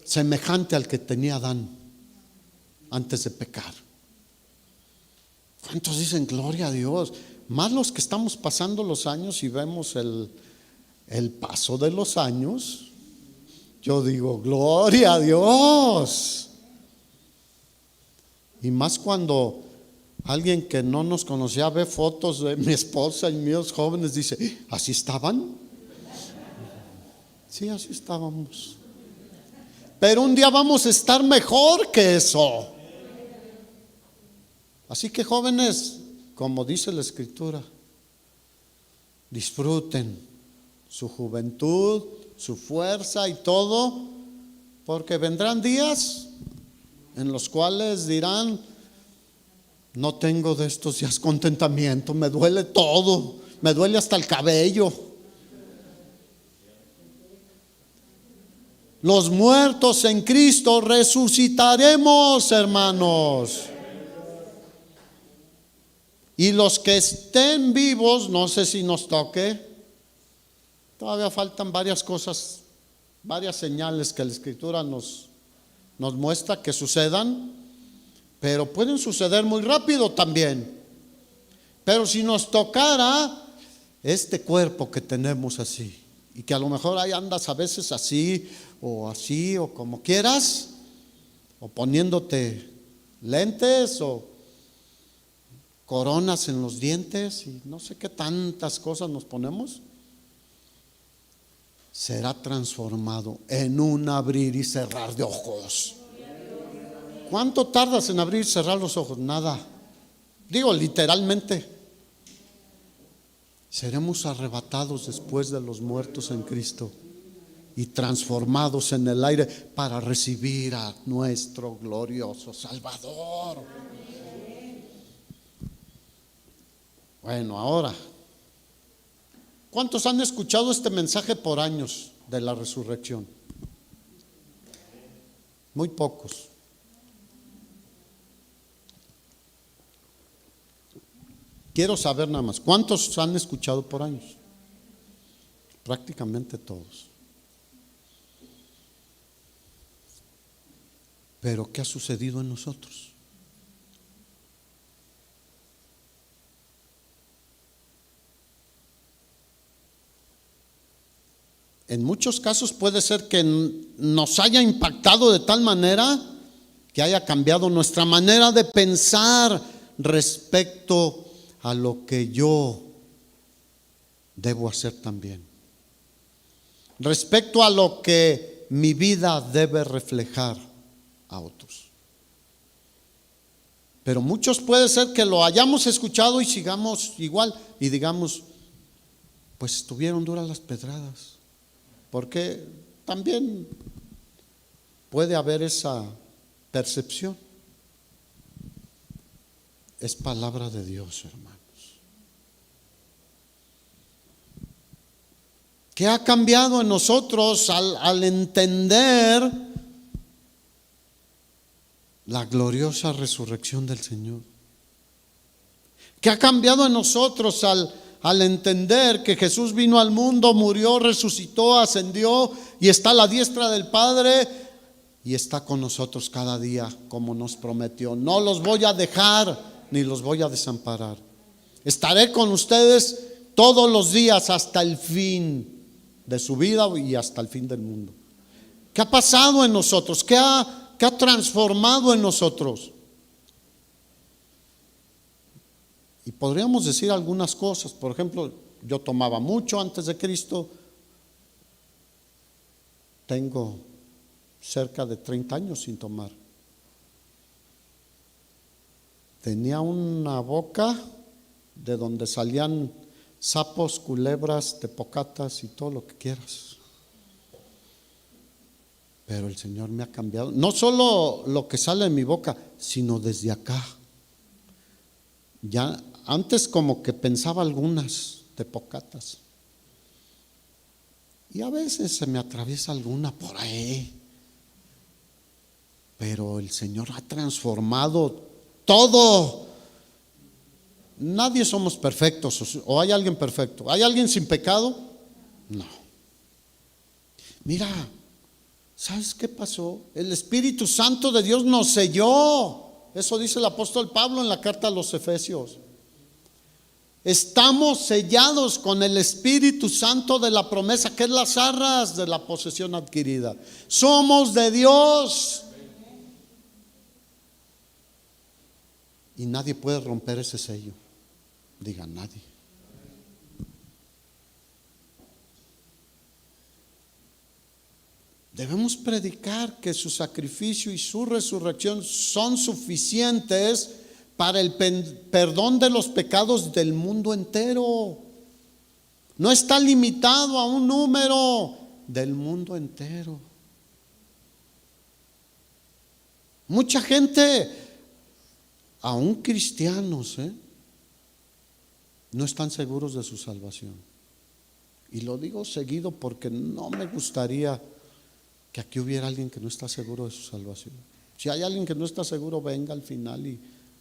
semejante al que tenía Adán antes de pecar. ¿Cuántos dicen gloria a Dios? Más los que estamos pasando los años y vemos el paso de los años. Yo digo, gloria a Dios. Y más cuando alguien que no nos conocía ve fotos de mi esposa y míos jóvenes, dice, ¿así estaban? Sí, así estábamos. Pero un día vamos a estar mejor que eso. Así que jóvenes, como dice la Escritura, disfruten su juventud, su fuerza y todo, porque vendrán días en los cuales dirán, no tengo de estos días contentamiento, me duele todo, me duele hasta el cabello. Los muertos en Cristo resucitaremos, hermanos. Y los que estén vivos, no sé si nos toque, todavía faltan varias cosas, varias señales que la Escritura nos muestra que sucedan, pero pueden suceder muy rápido también. Pero si nos tocara este cuerpo que tenemos así, y que a lo mejor ahí andas a veces así o como quieras, o poniéndote lentes o coronas en los dientes y no sé qué tantas cosas nos ponemos, será transformado en un abrir y cerrar de ojos. ¿Cuánto tardas en abrir y cerrar los ojos? Nada. Digo literalmente. Seremos arrebatados después de los muertos en Cristo y transformados en el aire para recibir a nuestro glorioso Salvador. Bueno, ahora, ¿cuántos han escuchado este mensaje por años de la resurrección? Muy pocos. Quiero saber nada más, ¿cuántos han escuchado por años? Prácticamente todos. Pero ¿qué ha sucedido en nosotros? En muchos casos puede ser que nos haya impactado de tal manera que haya cambiado nuestra manera de pensar respecto a lo que yo debo hacer también, respecto a lo que mi vida debe reflejar a otros. Pero muchos puede ser que lo hayamos escuchado y sigamos igual y digamos, pues estuvieron duras las pedradas, porque también puede haber esa percepción. Es palabra de Dios, hermanos. ¿Qué ha cambiado en nosotros al entender la gloriosa resurrección del Señor? ¿Qué ha cambiado en nosotros al entender que Jesús vino al mundo, murió, resucitó, ascendió y está a la diestra del Padre y está con nosotros cada día como nos prometió? No los voy a dejar ni los voy a desamparar. Estaré con ustedes todos los días hasta el fin de su vida y hasta el fin del mundo. ¿Qué ha pasado en nosotros? ¿Qué ha transformado en nosotros? Y podríamos decir algunas cosas. Por ejemplo, yo tomaba mucho antes de Cristo. Tengo cerca de 30 años sin tomar. Tenía una boca de donde salían sapos, culebras, tepocatas y todo lo que quieras. Pero el Señor me ha cambiado. No solo lo que sale de mi boca, sino desde acá. Ya antes como que pensaba algunas tepocatas. Y a veces se me atraviesa alguna por ahí. Pero el Señor ha transformado todo. Nadie somos perfectos. ¿O hay alguien perfecto? ¿Hay alguien sin pecado? No. Mira, ¿sabes qué pasó? El Espíritu Santo de Dios nos selló. Eso dice el apóstol Pablo en la carta a los Efesios. Estamos sellados con el Espíritu Santo de la promesa, que es las arras de la posesión adquirida. Somos de Dios. Y nadie puede romper ese sello. Diga, nadie. Debemos predicar que su sacrificio y su resurrección son suficientes para el perdón de los pecados del mundo entero. No está limitado a un número, del mundo entero. Mucha gente, aún cristianos, no están seguros de su salvación. Y lo digo seguido porque no me gustaría que aquí hubiera alguien que no está seguro de su salvación. Si hay alguien que no está seguro, venga al final y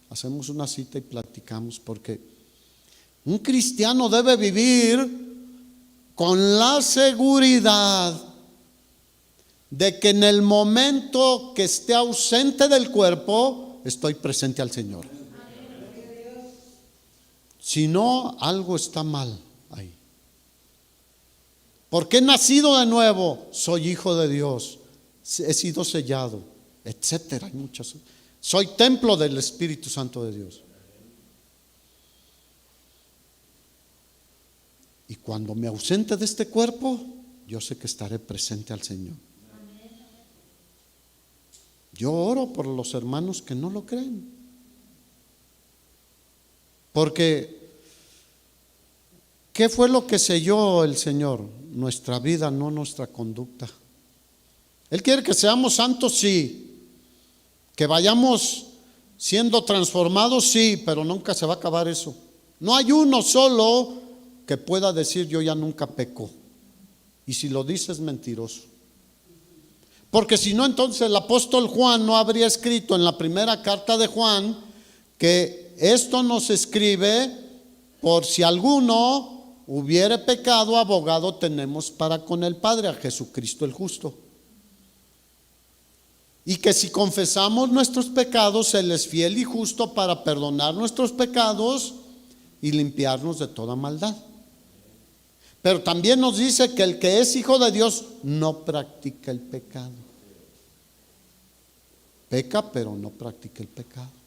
hacemos una cita y platicamos, porque un cristiano debe vivir con la seguridad de que en el momento que esté ausente del cuerpo, estoy presente al Señor. Si no, algo está mal ahí. Porque he nacido de nuevo, soy hijo de Dios, he sido sellado, etcétera. Hay muchas. Soy templo del Espíritu Santo de Dios. Y cuando me ausente de este cuerpo, yo sé que estaré presente al Señor. Yo oro por los hermanos que no lo creen. Porque ¿qué fue lo que selló el Señor? Nuestra vida, no nuestra conducta. Él quiere que seamos santos, sí. Que vayamos siendo transformados, sí, pero nunca se va a acabar eso. No hay uno solo que pueda decir yo ya nunca peco. Y si lo dice es mentiroso. Porque si no, entonces el apóstol Juan no habría escrito en la primera carta de Juan que esto nos escribe por si alguno hubiere pecado, abogado tenemos para con el Padre, a Jesucristo el justo. Y que si confesamos nuestros pecados, Él es fiel y justo para perdonar nuestros pecados y limpiarnos de toda maldad. Pero también nos dice que el que es hijo de Dios no practica el pecado. Peca, pero no practica el pecado.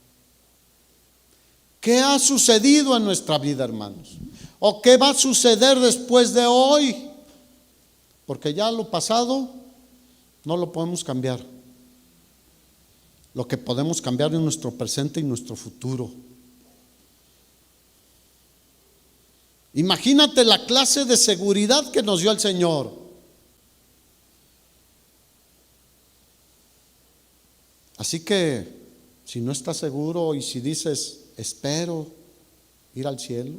¿Qué ha sucedido en nuestra vida, hermanos? ¿O qué va a suceder después de hoy? Porque ya lo pasado no lo podemos cambiar. Lo que podemos cambiar es nuestro presente y nuestro futuro. Imagínate la clase de seguridad que nos dio el Señor. Así que si no estás seguro y si dices, espero ir al cielo,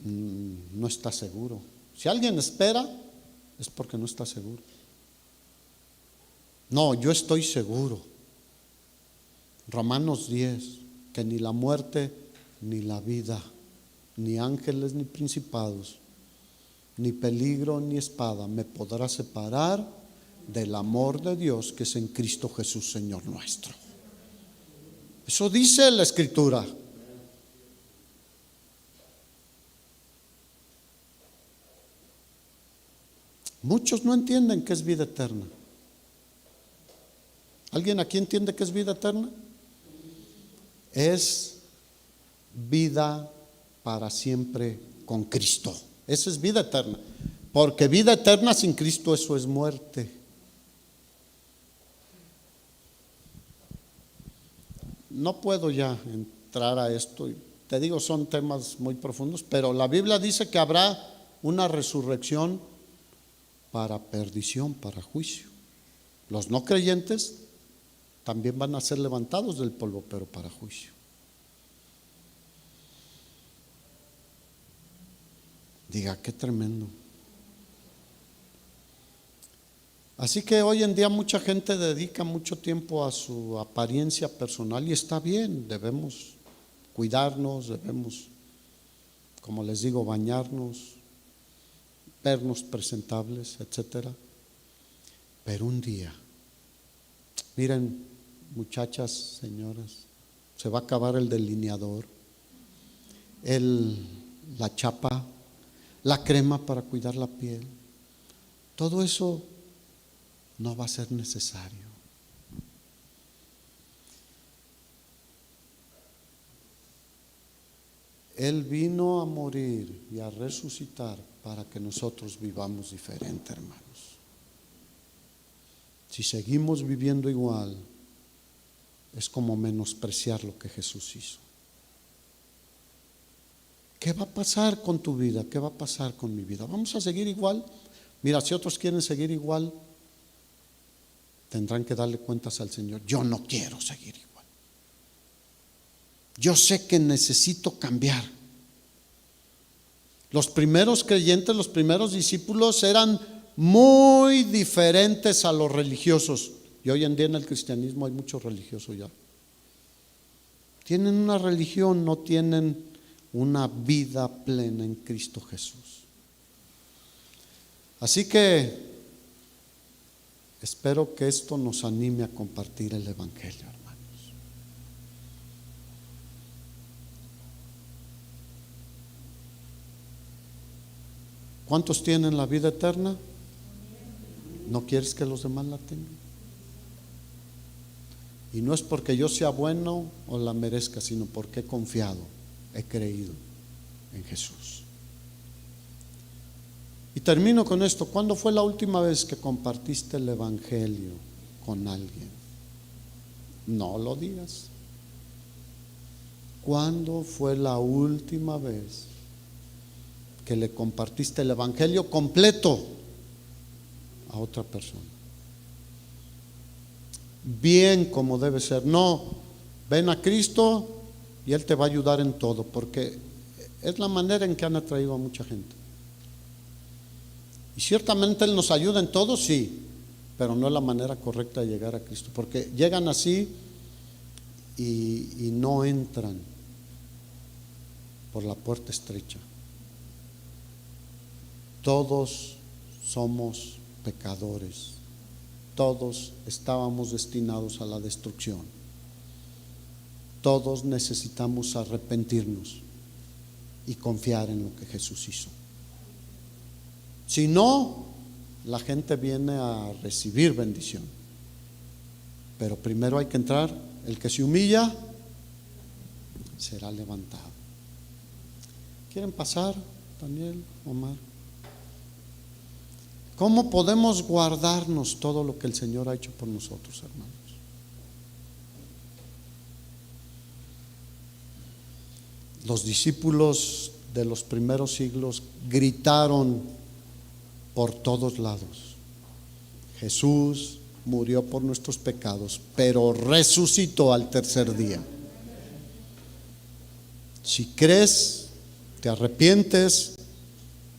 no estás seguro. Si alguien espera, es porque no está seguro. No, yo estoy seguro. Romanos 10, que ni la muerte, ni la vida, ni ángeles, ni principados, ni peligro, ni espada me podrá separar del amor de Dios que es en Cristo Jesús, Señor nuestro. Eso dice la Escritura. Muchos no entienden qué es vida eterna. ¿Alguien aquí entiende qué es vida eterna? Es vida para siempre con Cristo. Eso es vida eterna. Porque vida eterna sin Cristo, eso es muerte. No puedo ya entrar a esto. Te digo, son temas muy profundos, pero la Biblia dice que habrá una resurrección para perdición, para juicio. Los no creyentes también van a ser levantados del polvo, pero para juicio. Diga, qué tremendo. Así que hoy en día mucha gente dedica mucho tiempo a su apariencia personal y está bien, debemos cuidarnos, debemos, como les digo, bañarnos, vernos presentables, etcétera. Pero un día, miren, muchachas, señoras, se va a acabar el delineador, la chapa, la crema para cuidar la piel. Todo eso no va a ser necesario. Él vino a morir y a resucitar para que nosotros vivamos diferente, hermanos. Si seguimos viviendo igual, es como menospreciar lo que Jesús hizo. ¿Qué va a pasar con tu vida? ¿Qué va a pasar con mi vida? ¿Vamos a seguir igual? Mira, si otros quieren seguir igual, tendrán que darle cuentas al Señor. Yo no quiero seguir igual. Yo sé que necesito cambiar. Los primeros creyentes, los primeros discípulos eran muy diferentes a los religiosos. Y hoy en día en el cristianismo hay muchos religiosos ya. Tienen una religión, no tienen una vida plena en Cristo Jesús. Así que espero que esto nos anime a compartir el Evangelio, hermanos. ¿Cuántos tienen la vida eterna? ¿No quieres que los demás la tengan? Y no es porque yo sea bueno o la merezca, sino porque he confiado, he creído en Jesús. Y termino con esto. ¿Cuándo fue la última vez que compartiste el Evangelio con alguien? No lo digas. ¿Cuándo fue la última vez que le compartiste el Evangelio completo a otra persona? Bien como debe ser. No, ven a Cristo y Él te va a ayudar en todo, porque es la manera en que han atraído a mucha gente. Y ciertamente Él nos ayuda en todo, sí, pero no es la manera correcta de llegar a Cristo, porque llegan así y no entran por la puerta estrecha. Todos somos pecadores, todos estábamos destinados a la destrucción, todos necesitamos arrepentirnos y confiar en lo que Jesús hizo. Si no, la gente viene a recibir bendición, pero primero hay que entrar. El que se humilla será levantado. ¿Quieren pasar, Daniel, Omar? ¿Cómo podemos guardarnos todo lo que el Señor ha hecho por nosotros, hermanos? Los discípulos de los primeros siglos gritaron por todos lados: Jesús murió por nuestros pecados, pero resucitó al tercer día. Si crees, te arrepientes,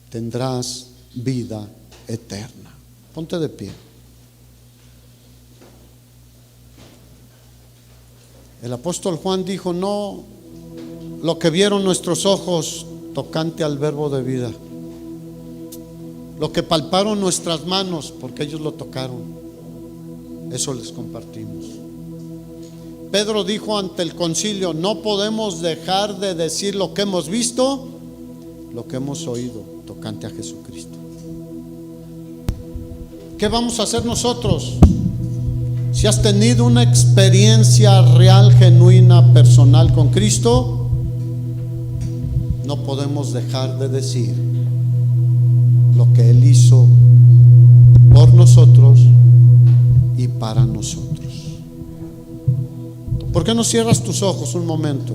tendrás vida eterna. Ponte de pie. El apóstol Juan dijo: no lo que vieron nuestros ojos tocante al verbo de vida, lo que palparon nuestras manos, porque ellos lo tocaron, eso les compartimos. Pedro dijo ante el concilio: no podemos dejar de decir lo que hemos visto, lo que hemos oído tocante a Jesucristo. ¿Qué vamos a hacer nosotros? Si has tenido una experiencia real, genuina, personal con Cristo, no podemos dejar de decir lo que Él hizo por nosotros y para nosotros. ¿Por qué no cierras tus ojos un momento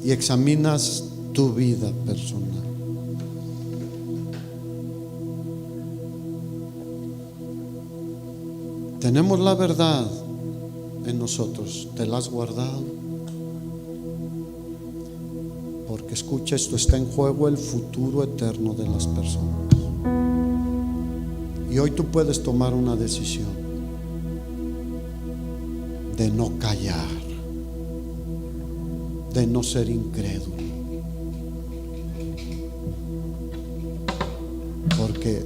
y examinas tu vida personal? Tenemos la verdad en nosotros. ¿Te la has guardado? Porque escucha esto, está en juego el futuro eterno de las personas. Y hoy tú puedes tomar una decisión de no callar, de no ser incrédulo, porque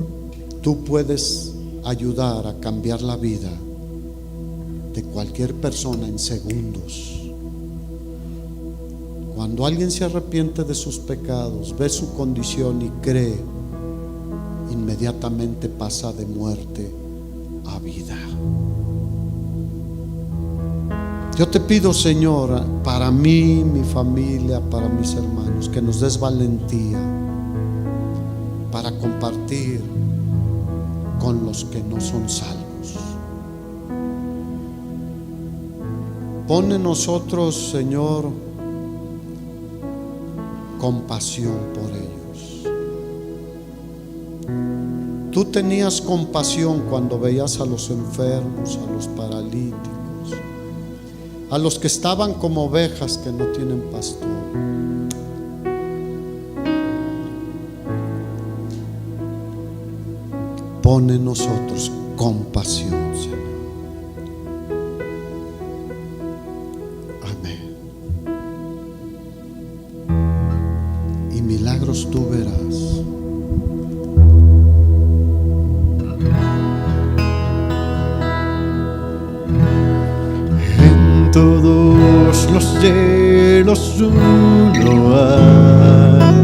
tú puedes ayudar a cambiar la vida de cualquier persona en segundos. Cuando alguien se arrepiente de sus pecados, ve su condición y cree, inmediatamente pasa de muerte a vida. Yo te pido, Señor, para mí, mi familia, para mis hermanos, que nos des valentía para compartir con los que no son salvos. Pon en nosotros, Señor, compasión por ellos. Tú tenías compasión cuando veías a los enfermos, a los paralíticos, a los que estaban como ovejas que no tienen pastor. Pon en nosotros compasión, Señor. Amén. Y milagros tú verás. En todos los cielos uno hay,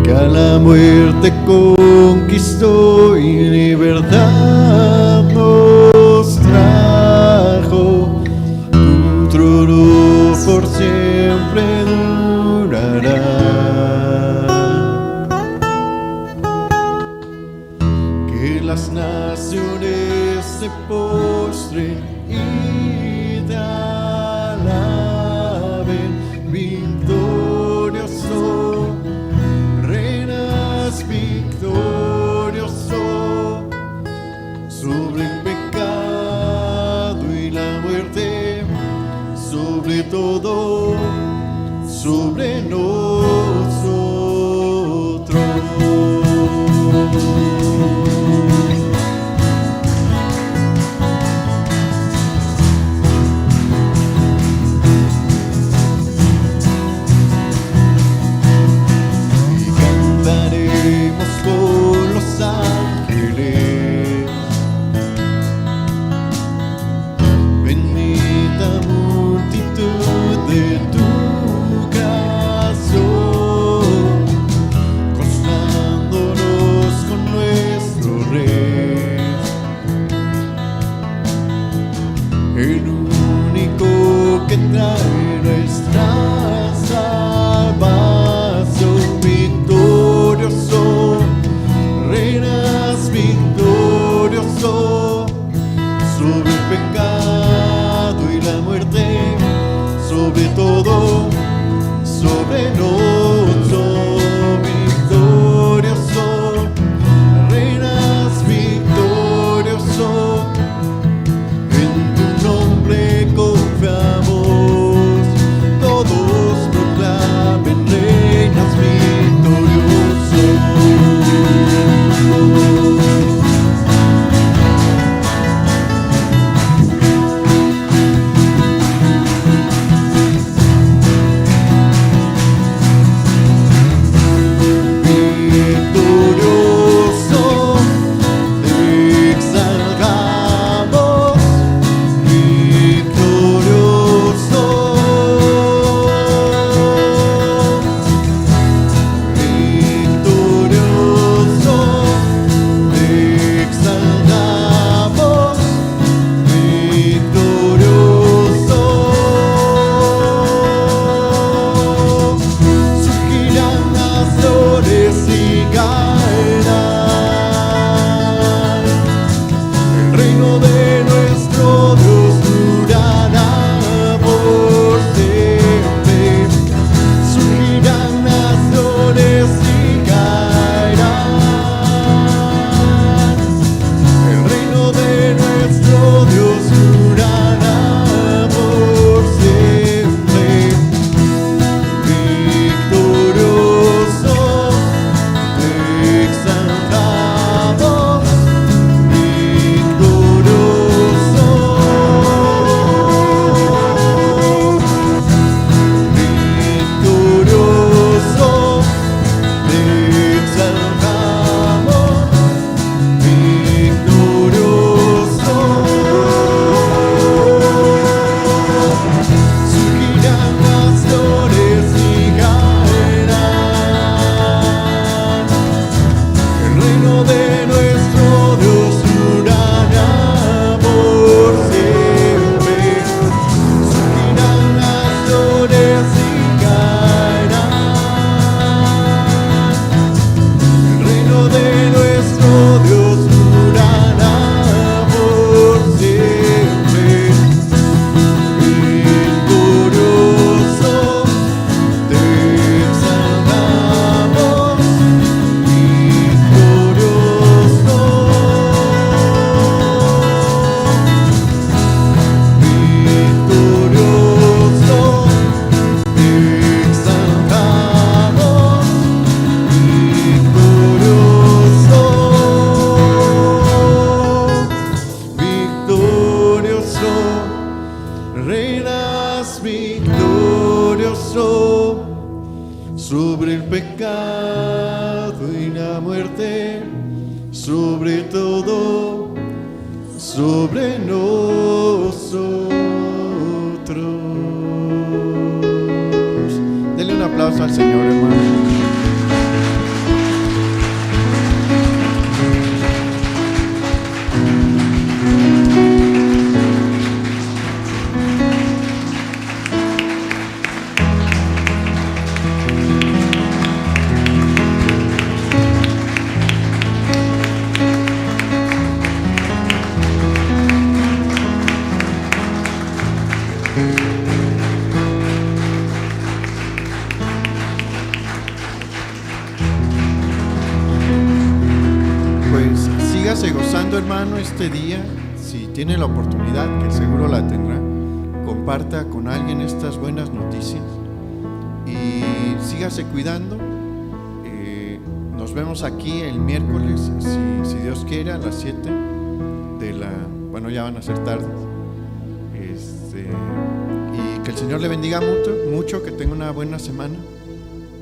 que a la muerte conquistó y libertad nos trajo. Tu trono por siempre durará. Que las naciones se postren y te alaben, victorioso, reinas victorioso, sobre el pecado y la muerte, sobre todo, sobre nosotros. Dele un aplauso al Señor, hermano. Pues sígase gozando, hermano, este día. Si tiene la oportunidad, que seguro la tendrá, comparta con alguien estas buenas noticias y sígase cuidando. Nos vemos aquí el miércoles, si Dios quiere, a las 7 de la... Bueno, ya van a ser tardes. Y que el Señor le bendiga mucho, que tenga una buena semana.